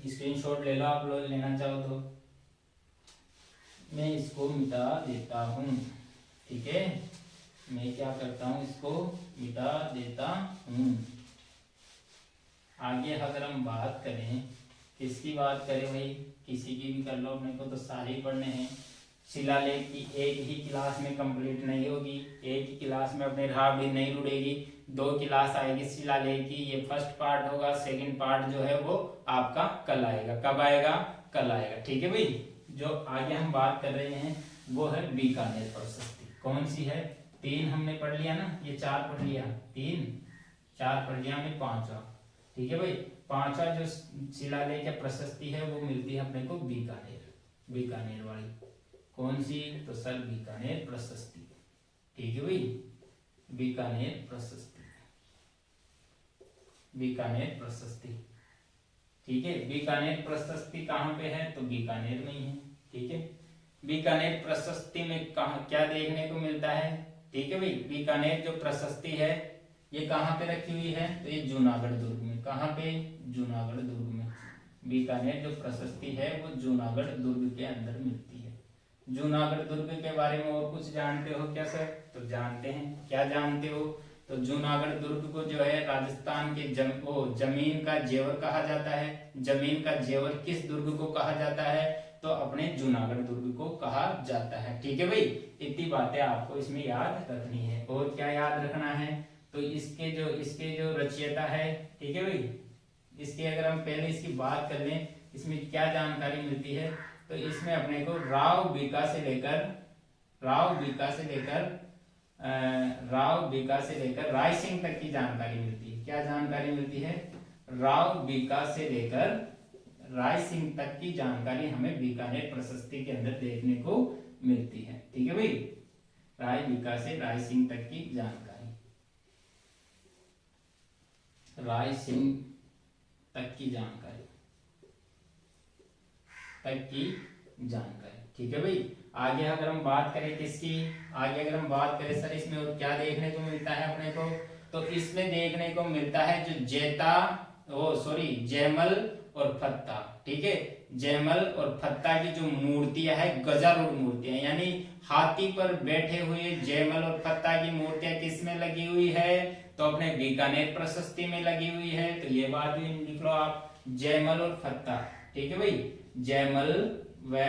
स्क्रीनशॉट ले लो आप लोग, लेना चाहो तो। मैं इसको मिटा देता हूँ। ठीक है, मैं क्या करता हूँ, इसको मिटा देता हूँ। आगे अगर हम बात करें, किसकी बात करें भाई, किसी की भी कर लो, अपने को तो सारे ही पढ़ने हैं। शिलालेख की एक ही क्लास में कंप्लीट नहीं होगी, एक ही क्लास में अपने राबड़ी नहीं रुड़ेगी, 2 क्लास आएगी शिलालेख की। ये फर्स्ट पार्ट होगा, सेकंड पार्ट जो है वो आपका कल आएगा। कब आएगा, कल आएगा। ठीक है भाई, जो आगे हम बात कर रहे हैं वो है बीकानेर प्रशस्ति। कौन सी है, 3 हमने पढ़ लिया ना, ये 4 पढ़ लिया, 3 4 पढ़ लिया हमने, 5वां। ठीक है भाई, 5वां जो शिलालेख या प्रशस्ति है वो मिलती है अपने को बीकानेर, बीकानेर वाली। कौन सी, तो सर बीकानेर प्रशस्ति। ठीक है भाई, बीकानेर प्रशस्ति, बीकानेर प्रशस्ति। ठीक है, बीकानेर प्रशस्ति कहाँ पे है, तो बीकानेर में ही है। ठीक है, बीकानेर प्रशस्ति में कहाँ क्या देखने को मिलता है। ठीक है भाई, बीकानेर जो प्रशस्ति है ये कहाँ पे रखी हुई है, तो ये जूनागढ़ दुर्ग में। कहाँ पे, जूनागढ़ दुर्ग में। बीकानेर जो प्रशस्ति है वो जूनागढ़ दुर्ग के अंदर मिलती है। जूनागढ़ दुर्ग के बारे में और कुछ जानते हो क्या सर, तो जानते हैं, क्या जानते हो, तो जूनागढ़ दुर्ग को जो है राजस्थान के जमीन का जेवर कहा जाता है। जमीन का जेवर किस दुर्ग को कहा जाता है, तो अपने जूनागढ़ दुर्ग को कहा जाता है। ठीक है भाई, इतनी बातें आपको इसमें याद रखनी है। और क्या याद रखना है, तो इसके जो रचयिता है, ठीक है भाई, इसके अगर हम पहले इसकी बात कर लें, इसमें क्या जानकारी मिलती है, तो इसमें अपने को राव बीका से लेकर राय सिंह तक की जानकारी मिलती है। क्या जानकारी मिलती है, राव बीका से लेकर राय सिंह तक की जानकारी हमें बीकानेर प्रशस्ति के अंदर देखने को मिलती है। ठीक है भाई, राय बीका से राय सिंह तक की जानकारी, राय सिंह तक की जानकारी, ठीक है भाई। आगे अगर हम बात करें किसकी, आगे अगर हम बात करें सर इसमें और क्या देखने को मिलता है अपने को, तो इसमें देखने को मिलता है जो जयमल और फत्ता। ठीक है, जयमल और फत्ता की जो मूर्तियां है गजारूढ़ मूर्तियां, यानी हाथी पर बैठे हुए जयमल और फत्ता की मूर्तियां किस में लगी हुई है, तो अपने बीकानेर प्रशस्ति में लगी हुई है। तो ये बात भी लिख लो आप, जयमल और फत्ता। ठीक है भाई, जयमल व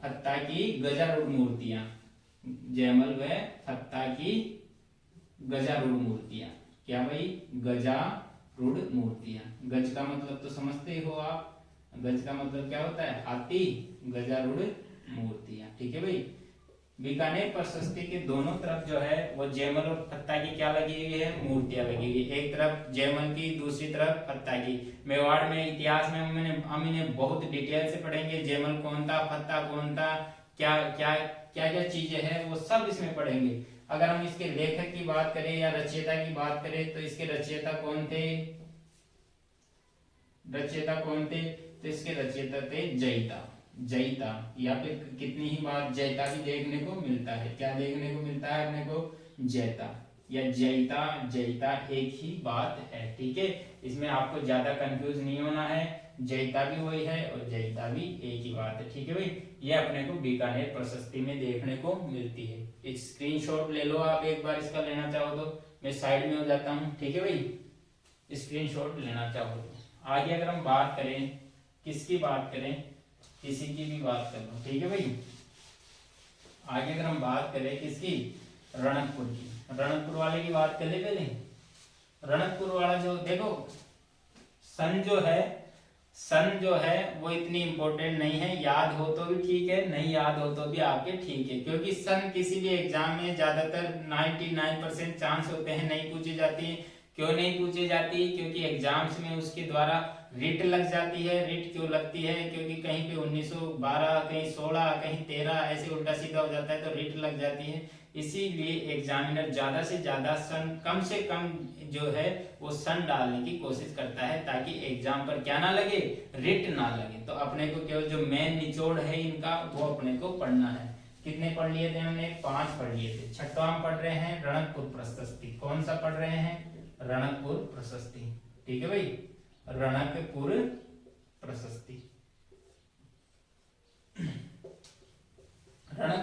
फत्ता की गजारूढ़ मूर्तियां, जयमल व फत्ता की गजारूढ़ मूर्तियां। क्या भाई, गजारूढ़ मूर्तियां। गज का मतलब तो समझते ही हो आप, गज का मतलब क्या होता है, हाथी, गजारूढ़ मूर्तियां। ठीक है भाई, बीकानेर प्रशस्ति के दोनों तरफ जो है वो जयमल और फत्ता की क्या लगी हुई है, मूर्तियां लगी हुई है। एक तरफ जयमल की, दूसरी तरफ फत्ता की। मेवाड़ में इतिहास में हम इन्हें बहुत डिटेल से पढ़ेंगे, जयमल कौन था, फत्ता कौन था, क्या क्या क्या क्या चीजें हैं वो सब इसमें पढ़ेंगे। अगर हम इसके लेखक की बात करें या रचयिता की बात करें, तो इसके रचयिता कौन थे, तो इसके रचयिता थे जयिता, या फिर कितनी ही बार जयता भी देखने को मिलता है। क्या देखने को मिलता है अपने को, जयता या जयिता एक ही बात है। ठीक है, इसमें आपको ज्यादा कंफ्यूज नहीं होना है, जयिता भी वही है और जयिता भी एक ही बात है। ठीक है भाई, ये अपने को बीकानेर प्रशस्ति में देखने को मिलती है। एक स्क्रीनशॉट ले लो आप, एक बार इसका लेना चाहो तो मैं साइड में हो जाता हूँ। ठीक है भाई, स्क्रीनशॉट लेना चाहो तो। आगे अगर हम बात करें, किसकी बात करें, किसी की भी बात कर लो। ठीक है भाई, आगे अगर हम बात करें किसकी, रणकपुर की, रणकपुर वाले की बात कर ले पहले। रणकपुर वाला जो देखो, सन जो है वो इतनी इंपॉर्टेंट नहीं है, याद हो तो भी ठीक है, नहीं याद हो तो भी आपके ठीक है, क्योंकि सन किसी भी एग्जाम में ज्यादातर 99% चांस होते हैं नहीं पूछी जाती है। क्यों नहीं पूछी जाती, क्योंकि एग्जाम्स में उसके द्वारा रिट लग जाती है। रिट क्यों लगती है, क्योंकि कहीं पे 1912, कहीं 16, कहीं 13 ऐसे उल्टा सीधा हो जाता है तो रिट लग जाती है। इसीलिए एग्जामिनर ज्यादा से ज्यादा सन, कम से कम जो है वो सन डालने की कोशिश करता है, ताकि एग्जाम पर क्या ना लगे, रिट ना लगे। तो अपने को केवल जो मेन निचोड़ है इनका वो अपने को पढ़ना है। कितने पढ़ लिए थे हमने, 5 पढ़ लिए थे। छठवां हम पढ़ रहे हैं रणकपुर प्रशस्ति। कौन सा पढ़ रहे हैं, रणकपुर प्रशस्ति। ठीक है भाई, रणकपुर प्रशस्ति।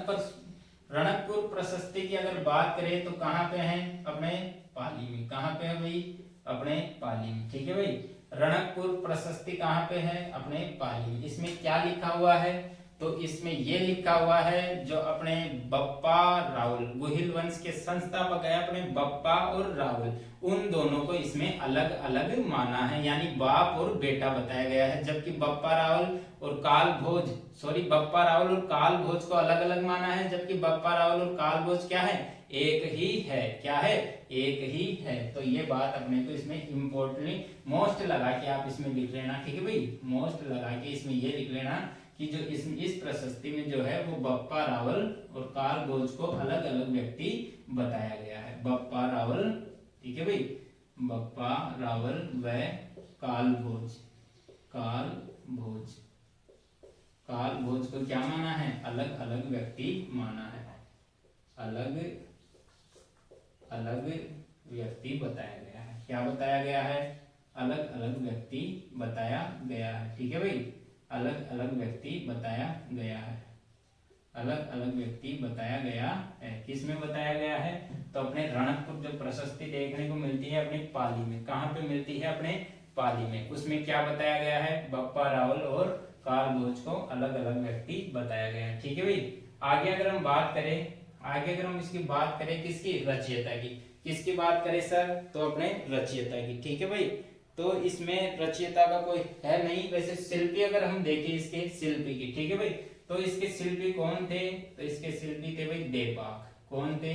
रणकपुर प्रशस्ति की अगर बात करें तो कहाँ पे है, अपने पाली में। कहाँ पे है भाई, अपने पाली में। ठीक है भाई, रणकपुर प्रशस्ति कहाँ पे है, अपने पाली में। इसमें क्या लिखा हुआ है, तो इसमें ये लिखा हुआ है जो अपने बप्पा रावल, गुहिल वंश के संस्थापक है अपने बप्पा और रावल, उन दोनों को इसमें अलग अलग माना है, यानी बाप और बेटा बताया गया है। जबकि बप्पा रावल और काल भोज, बप्पा रावल और काल भोज को अलग अलग माना है, जबकि बप्पा रावल और काल भोज क्या है, एक ही है। क्या है, एक ही है। तो ये बात अपने को इसमें इम्पोर्टेंटली मोस्ट लगा के आप इसमें लिख लेना। ठीक है भाई, मोस्ट लगा के इसमें ये लिख लेना कि जो इस प्रशस्ति में जो है वो बप्पा रावल और काल भोज को अलग अलग व्यक्ति बताया गया है। बप्पा रावल, ठीक है भाई, बप्पा रावल व काल भोज। काल भोज, काल भोज को क्या माना है, अलग अलग व्यक्ति माना है, अलग अलग व्यक्ति बताया गया है। क्या बताया गया है, अलग अलग व्यक्ति बताया गया है। ठीक है भाई, अलग अलग व्यक्ति बताया गया है, अलग अलग व्यक्ति बताया गया है। किस में बताया गया है, तो अपने रणकपुर जो प्रशस्ति देखने को मिलती है अपनी पाली में। कहाँ पे मिलती है, अपने पाली में। उसमें क्या बताया गया है, बप्पा रावल और काल भोज को अलग अलग व्यक्ति बताया गया है। ठीक है भाई, आगे अगर हम बात करें, आगे अगर हम इसकी बात करें किसकी, रचयिता की। किसकी बात करें सर, तो अपने रचयिता की। ठीक है भाई, तो इसमें रचयिता का कोई है नहीं। वैसे शिल्पी अगर हम देखें इसके शिल्पी की, ठीक है भाई, तो इसके शिल्पी कौन थे, तो इसके शिल्पी थे भाई देपाक। कौन थे,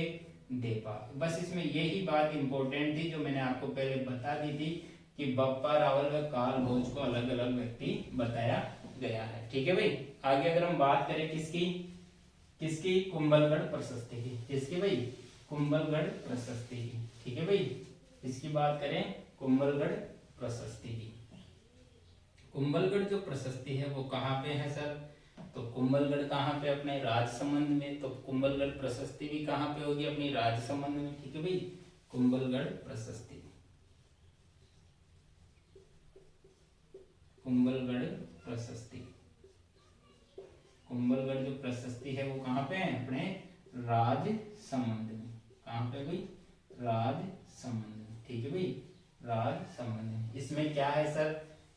देपाक। बस इसमें यही बात इंपॉर्टेंट थी जो मैंने आपको पहले बता दी थी कि बप्पा रावल व काल भोज को अलग अलग व्यक्ति बताया गया है। ठीक है भाई, आगे अगर हम बात करें किसकी, किसकी, कुंभलगढ़ प्रशस्ति की। किसकी भाई, कुंभलगढ़ प्रशस्ति की। ठीक है भाई, इसकी बात करें कुंभलगढ़ प्रशस्ति की। कुंभलगढ़ जो प्रशस्ति है वो कहाँ पे है सर, तो कुंभलगढ़ कहाँ पे, अपने राजसमंद में। तो कुंभलगढ़ प्रशस्ति भी कहाँ पे होगी, अपनी राजसमंद में। ठीक है भाई, कुंभलगढ़ प्रशस्ति, कुंभलगढ़ प्रशस्ति, कुंभलगढ़ जो प्रशस्ति है वो कहाँ पे है, अपने राजसमंद में। कहाँ पे भाई, राजसमंद में। ठीक है भाई, राजसमंद में। इसमें क्या है सर,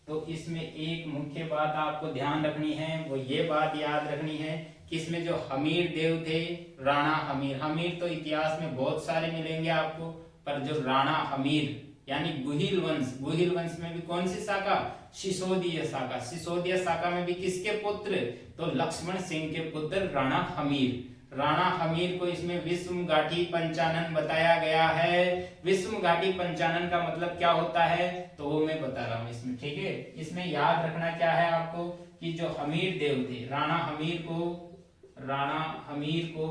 तो इसमें एक मुख्य बात आपको ध्यान रखनी है, वो ये बात याद रखनी है कि इसमें जो हमीर देव थे, राणा हमीर, हमीर तो इतिहास में बहुत सारे मिलेंगे आपको, पर जो राणा हमीर यानी गुहिल वंश, गुहिल वंश में भी कौन सी शाखा, सिसोदीय शाखा। सिसोदीय शाखा में भी किसके पुत्र, तो लक्ष्मण सिंह के पुत्र राणा हमीर। राणा हमीर को इसमें विषम घाटी पंचानन बताया गया है। विषम घाटी पंचानन का मतलब क्या होता है, तो वो मैं बता रहा हूं इसमें। ठीक है, इसमें याद रखना क्या है आपको कि जो हमीर देव थे, राणा हमीर को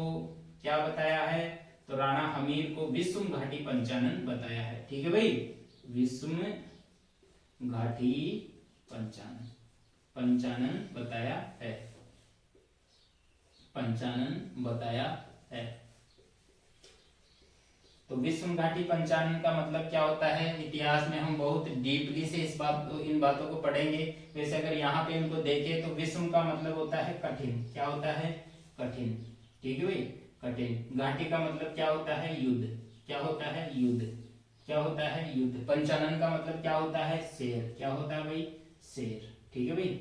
क्या बताया है, तो राणा हमीर को विषम घाटी पंचानन बताया है। ठीक है भाई, विषम घाटी पंचानन, पंचानन बताया है, पंचानन बताया है। तो विषम घाटी पंचानन का मतलब क्या होता है, इतिहास में हम बहुत डीपली से इन बातों को पढ़ेंगे। वैसे अगर यहाँ पे इनको देखें तो विषम का मतलब होता है कठिन। क्या होता है, कठिन। ठीक है भाई, कठिन। घाटी का मतलब क्या होता है, युद्ध। क्या होता है, युद्ध। क्या होता है, युद्ध। पंचानन का मतलब क्या होता है, शेर। क्या होता है भाई, शेर। ठीक है भाई,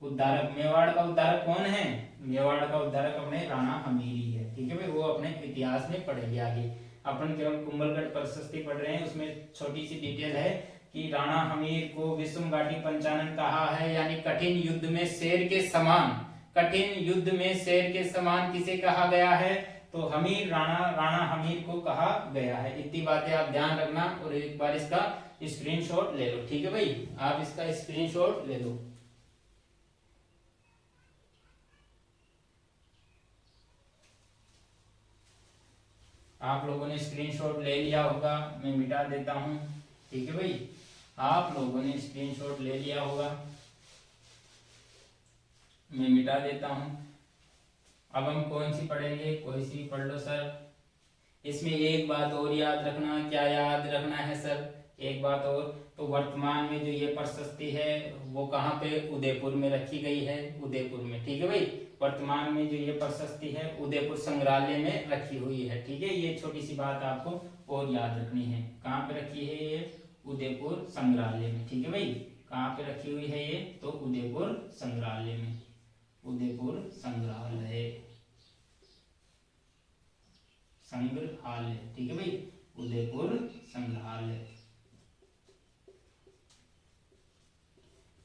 उद्धारक, मेवाड़ का उद्धारक कौन है, मेवाड़ का उद्धारक अपने राणा हमीरी है। ठीक है भाई, वो अपने इतिहास में पढ़ेंगे आगे। अपन केवल कुंभलगढ़ प्रशस्ति पढ़ रहे हैं, उसमें छोटी सी डिटेल है कि राणा हमीर को विषम घाटी पंचानन कहा है, यानी कठिन युद्ध में शेर के समान, कठिन युद्ध में शेर के समान किसे कहा गया है, तो हमीर, राणा हमीर को कहा गया है। इतनी बातें आप ध्यान रखना और एक बार इसका स्क्रीनशॉट ले लो। ठीक है भाई, आप इसका स्क्रीनशॉट ले लो। आप लोगों ने स्क्रीनशॉट ले लिया होगा, मैं मिटा देता हूं। ठीक है भाई, आप लोगों ने स्क्रीनशॉट ले लिया होगा, मैं मिटा देता हूं। अब हम कौन सी पढ़ेंगे, कोई सी पढ़ लो सर। इसमें एक बात और याद रखना, क्या याद रखना है सर, एक बात और, तो वर्तमान में जो ये प्रशस्ति है वो कहाँ पे, उदयपुर में रखी गई है, उदयपुर में। ठीक है भाई, वर्तमान में जो ये प्रशस्ति है उदयपुर संग्रहालय में रखी हुई है। ठीक है, ये छोटी सी बात आपको और याद रखनी है। कहाँ पे रखी है ये, उदयपुर संग्रहालय में। ठीक है भाई, कहाँ पे रखी हुई है ये, तो उदयपुर संग्रहालय में, उदयपुर संग्रहालय, संग्रहालय। ठीक है भाई, उदयपुर संग्रहालय,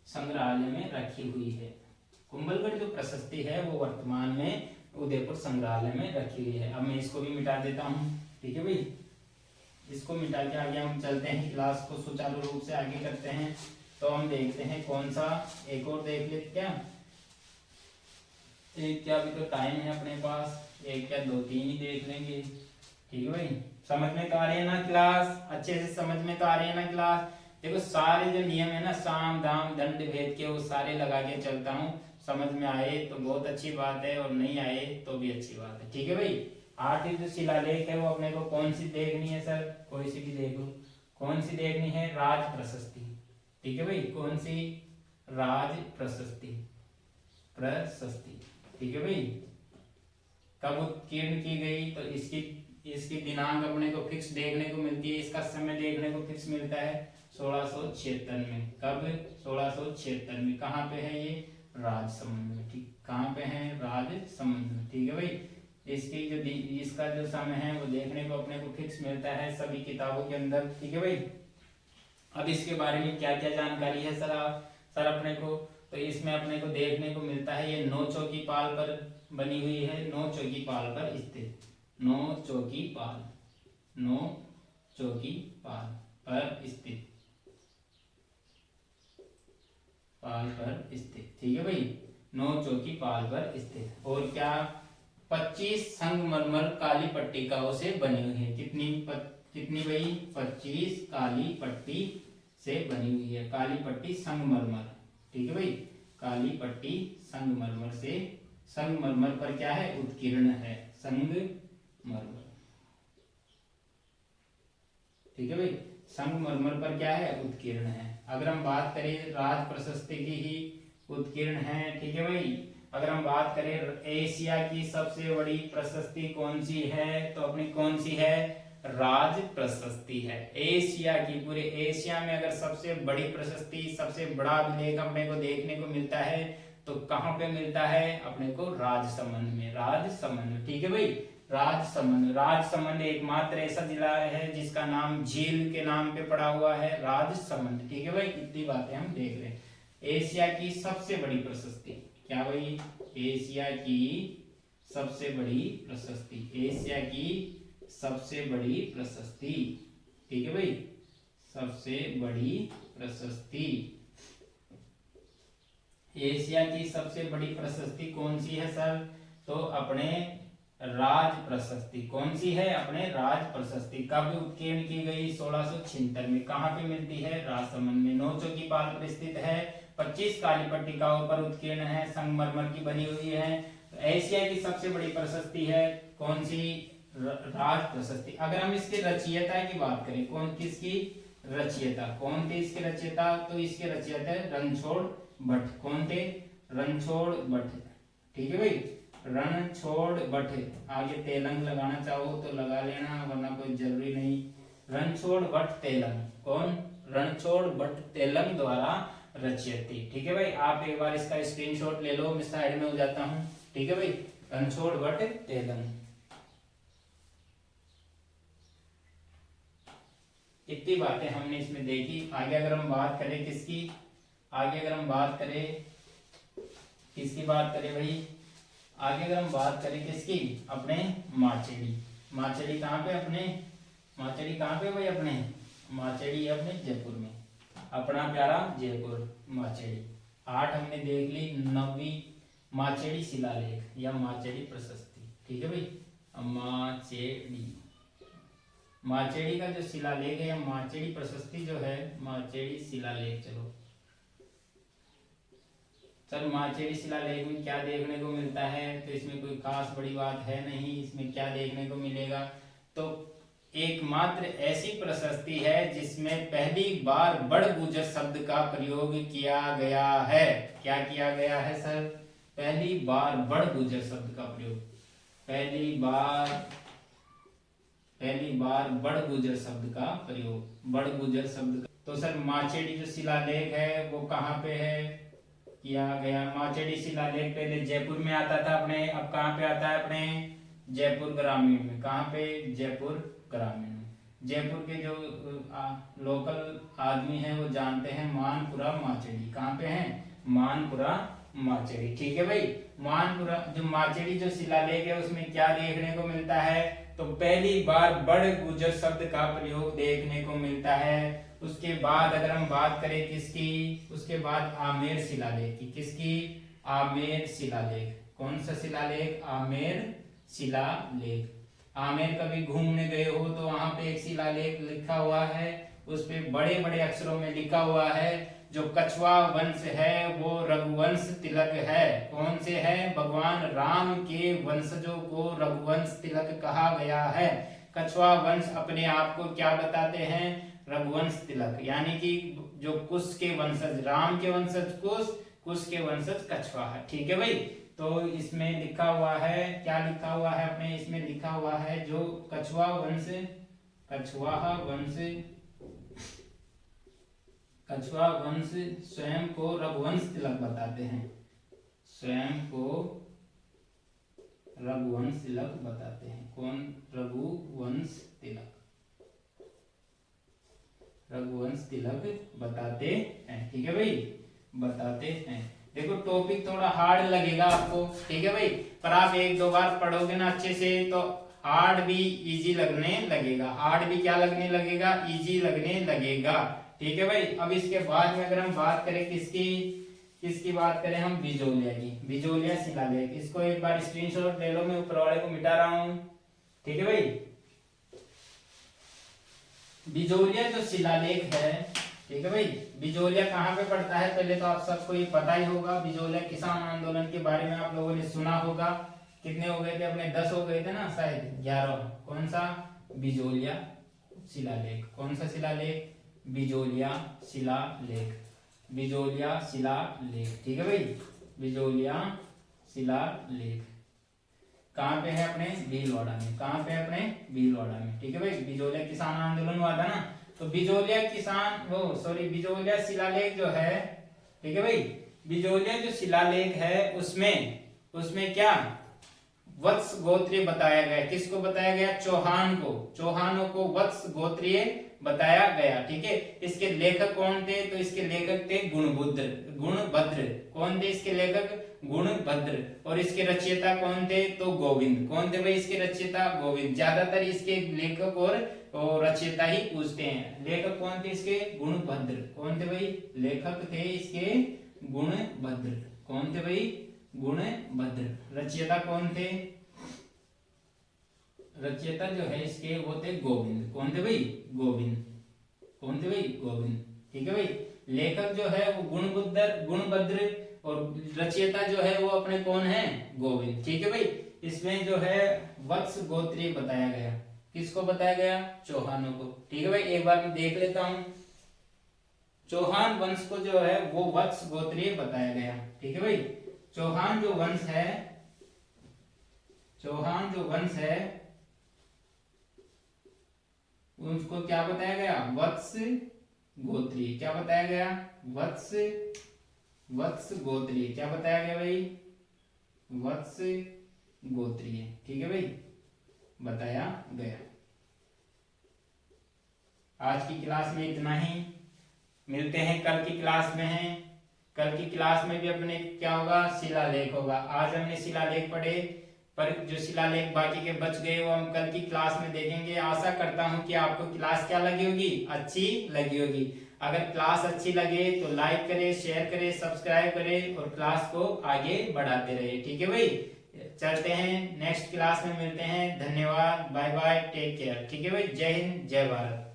संग्रहालय में रखी हुई है। कुंभलगढ़ जो प्रशस्ति है वो वर्तमान में उदयपुर संग्रहालय में रखी हुई है। अब मैं इसको भी मिटा देता हूँ। ठीक है भाई, इसको मिटा के आगे हम चलते हैं, क्लास को सुचारू रूप से आगे करते हैं। तो हम देखते हैं कौन सा, एक और देख लेते क्या, एक क्या, अभी तो टाइम है अपने पास, एक क्या दो तीन ही देख लेंगे। ठीक है भाई, समझ में तो आ रही है ना क्लास, अच्छे से समझ में तो आ रही है ना क्लास। देखो सारे जो नियम है ना, साम दाम दंड भेद के, वो सारे लगा के चलता हूँ। समझ में आए तो बहुत अच्छी बात है, और नहीं आए तो भी अच्छी बात है। ठीक है भाई, 8 जो शिलालेख है वो अपने को कौन सी देखनी है सर, कोई सी भी देख लो, कौन सी देखनी है, राज प्रशस्ति। ठीक है भाई, कौन सी, राज प्रशस्ति, प्रशस्ति। ठीक है भाई, कब उत्कीर्ण की गई, तो इसकी इसकी दिनांक अपने को फिक्स देखने को मिलती है, इसका समय देखने को फिक्स मिलता है 1676 में। कब, 1676 में। कहाँ पे है ये, राजसमंद में। ठीक, कहाँ पे है, राजसमंद में। ठीक है भाई, इसकी जो इसका जो समय है वो देखने को अपने को फिक्स मिलता है सभी किताबों के अंदर। ठीक है भाई, अब इसके बारे में क्या क्या जानकारी है सर अपने को, तो इसमें अपने को देखने को मिलता है ये नौ चौकी पाल पर बनी हुई है, नौ चौकी पाल पर स्थित, नौ चौकी पाल, नौ चौकी पाल पर स्थित, पाल पर स्थित। ठीक है भाई, नौ चौकी पाल पर स्थित। और क्या, 25 संगमरमर काली पट्टिकाओं से बनी हुई है। कितनी भाई, 25 काली पट्टी से बनी हुई है, काली पट्टी संगमरमर। ठीक है भाई, काली पट्टी संगमरमर से, संगमरमर पर क्या है, उत्कीर्ण है, संगमरमर। ठीक है भाई, संगमरमर पर क्या है, उत्कीर्ण है। अगर हम बात करें राज प्रशस्ति की ही उत्कीर्ण है। ठीक है भाई, अगर हम बात करें एशिया की सबसे बड़ी प्रशस्ति कौन सी है, तो अपनी कौन सी है, राज प्रशस्ति है। एशिया की, पूरे एशिया में अगर सबसे बड़ी प्रशस्ति, सबसे बड़ा अभिलेख अपने को देखने को मिलता है तो कहाँ पे मिलता है, अपने को राजसमंद में, राजसमंद। ठीक है भाई, राजसमंद, राजसमंद एकमात्र ऐसा जिला है जिसका नाम झील के नाम पे पड़ा हुआ है, राजसमंद। ठीक है भाई, इतनी बातें हम देख रहे हैं। एशिया की सबसे बड़ी प्रशस्ति क्या भाई, एशिया की सबसे बड़ी प्रशस्ति, एशिया की सबसे बड़ी प्रशस्ति। ठीक है भाई, सबसे बड़ी प्रशस्ति, एशिया की सबसे बड़ी प्रशस्ति कौन सी है सर, तो अपने राज प्रशस्ति। कौन सी है, अपने राज प्रशस्ति। कब उत्कीर्ण की गई, 1676 में। कहाँ पे मिलती है, राजसमंद में, नौ चौकी पाल पर स्थित है, 25 काली पट्टिकाओं पर उत्कीर्ण है, संगमरमर की बनी हुई है। तो एशिया की सबसे बड़ी प्रशस्ति है कौन सी, राज प्रशस्ति। अगर हम इसके रचयिता की बात करें, कौन किसकी रचयिता, कौन थे इसके रचयिता, तो इसके रचयिता रणछोड़ भट्ट। कौन थे, रणछोड़ भट्ट। ठीक है भाई, रणछोड़ भट्ट। आगे तेलंग लगाना चाहो तो लगा लेना, वरना कोई जरूरी नहीं। रणछोड़ भट्ट तेलंग, कौन, रणछोड़ भट्ट तेलंग द्वारा रचित थी। ठीक है भाई, आप एक बार इसका स्क्रीनशॉट ले लो, मैं साइड में हो जाता हूँ। ठीक है भाई, रणछोड़ भट्ट तेलंग। इतनी बातें हमने इसमें देखी। आगे अगर हम बात करें किसकी, आगे अगर हम बात करें किसकी बात करें भाई, आगे अगर हम बात करें किसकी, अपने माचेड़ी। माचेड़ी कहाँ पे, अपने माचेड़ी कहाँ पे भाई, अपने माचेड़ी अपने जयपुर में, अपना प्यारा जयपुर, माचेड़ी। 8 हमने देख ली, 9वीं माचेड़ी शिलालेख या माचेड़ी प्रशस्ति। ठीक है भाई, माचेड़ी, माचेड़ी का जो शिलालेख है या माचेड़ी प्रशस्ति जो है, माचेड़ी शिलालेख। चलो सर, माचेड़ी शिलालेख में क्या देखने को मिलता है, तो इसमें कोई खास बड़ी बात है नहीं। इसमें क्या देखने को मिलेगा, तो एकमात्र ऐसी प्रशस्ति है जिसमें पहली बार बड़गुजर शब्द का प्रयोग किया गया है। क्या किया गया है सर? पहली बार बड़गुजर शब्द का प्रयोग, पहली बार बड़गुजर शब्द का प्रयोग, बड़गुजर शब्द का। तो सर माचेडी जो शिलालेख है वो कहाँ पे है किया गया? माचेडी शिलालेख पहले जयपुर में आता था अपने, अब कहाँ पे आता है अपने? जयपुर ग्रामीण में। कहाँ पे? जयपुर ग्रामीण में। जयपुर के जो लोकल आदमी हैं वो जानते हैं मानपुरा माचेडी। कहाँ पे हैं? मानपुरा माचेडी। ठीक है भाई। मानपुरा जो माचेडी जो शिलालेख है उसमें क्या देखने को मिलता है? तो पहली बार बड़गुजर शब्द का प्रयोग देखने को मिलता है। उसके बाद अगर हम बात करें किसकी, उसके बाद आमेर शिलालेख की। किसकी? आमेर शिलालेख। कौन सा शिलालेख? आमेर शिलालेख। आमेर कभी घूमने गए हो तो वहां पे एक शिलालेख लिखा हुआ है, उस पे बड़े बड़े अक्षरों में लिखा हुआ है जो कछवा वंश है वो रघुवंश तिलक है। कौन से है? भगवान राम के वंशजों को रघुवंश तिलक कहा गया है। कछवा वंश अपने आप को क्या बताते हैं? रघुवंश तिलक। यानी कि जो कुश के वंशज, राम के वंशज कुश के वंशज कछवा है। ठीक है भाई। तो इसमें लिखा हुआ है, क्या लिखा हुआ है अपने? इसमें लिखा हुआ है जो कछवा वंश स्वयं को रघुवंश तिलक बताते हैं, स्वयं को रघुवंश तिलक बताते हैं। कौन? रघुवंश तिलक, रघुवंश तिलक बताते हैं। ठीक है भाई, बताते हैं। देखो टॉपिक थोड़ा हार्ड लगेगा आपको, ठीक है भाई, पर आप एक दो बार पढ़ोगे ना अच्छे से तो हार्ड भी इजी लगने लगेगा। हार्ड भी क्या लगने लगेगा? इजी लगने लगेगा। ठीक है भाई। अब इसके बाद में अगर हम बात करें किसकी बात करें हम? बिजोलिया की। बिजोलिया शिलालेख। इसको एक बार स्क्रीनशॉट ले लो, मैं ऊपर वाले को मिटा रहा हूं। ठीक है भाई। बिजोलिया जो शिलालेख है, ठीक है भाई, बिजोलिया कहाँ पे पड़ता है? पहले तो आप सबको ये पता ही होगा। बिजोलिया किसान आंदोलन के बारे में आप लोगों ने सुना होगा। कितने हो गए थे अपने? 10 हो गए थे ना शायद, 11। कौन सा? बिजोलिया शिलालेख। कौन सा शिलालेख? बिजोलिया शिलालेख। बिजोलिया शिलालेख। ठीक है भाई। बिजोलिया शिलालेख कहाँ पे है अपने? भीलवाड़ा में। कहाँ पे अपने? भीलवाड़ा में। ठीक है भाई। बिजोलिया किसान आंदोलन हुआ था ना, तो बिजोलिया बिजोलिया शिलालेख जो है, ठीक है भाई, बिजोलिया जो शिलालेख है उसमें क्या वत्स गोत्रीय बताया गया। किसको बताया गया? चौहान को। चौहानों को वत्स गोत्रीय बताया गया। ठीक है। इसके लेखक कौन थे? तो इसके लेखक थे गुणभद्र। कौन थे इसके लेखक? गुणभद्र। और इसके रचयिता कौन थे? तो गोविंद। कौन थे भाई इसके रचयिता? गोविंद। ज्यादातर इसके लेखक और रचयिता ही पूछते हैं। लेखक कौन थे इसके? गुणभद्र। कौन थे भाई? लेखक थे इसके गुणभद्र। कौन थे भाई? गुणभद्र। रचयिता कौन थे? रचयिता जो है इसके वो थे गोविंद। कौन थे भाई? गोविंद। कौन थे भाई? गोविंद। ठीक है भाई। लेखक जो है वो गुणभद्र और रचयिता जो है वो अपने कौन है? गोविंद। ठीक है भाई। इसमें जो है वत्स गोत्रीय बताया गया। किसको बताया गया? चौहानों को। ठीक है भाई। एक बार मैं देख लेता हूं। चौहान वंश को जो है वो वत्स गोत्रीय बताया गया। ठीक है भाई। चौहान जो वंश है उसको क्या बताया गया? वत्स गोत्रीय। क्या बताया गया? वत्स गोत्रीय। क्या बताया गया भाई? वत्स गोत्रीय। ठीक है भाई, बताया गया। आज की क्लास में इतना ही। मिलते हैं कल की क्लास में। कल की क्लास में भी अपने क्या होगा? शिलालेख होगा। आज हमने शिलालेख पढ़े, पर जो शिलालेख बाकी के बच गए वो हम कल की क्लास में देखेंगे। आशा करता हूं कि आपको क्लास क्या लगी होगी? अच्छी लगी होगी। अगर क्लास अच्छी लगे तो लाइक करें, शेयर करें, सब्सक्राइब करें और क्लास को आगे बढ़ाते रहे। ठीक है भाई। चलते हैं, नेक्स्ट क्लास में मिलते हैं। धन्यवाद, बाय बाय, टेक केयर। ठीक है भाई। जय हिंद, जय भारत।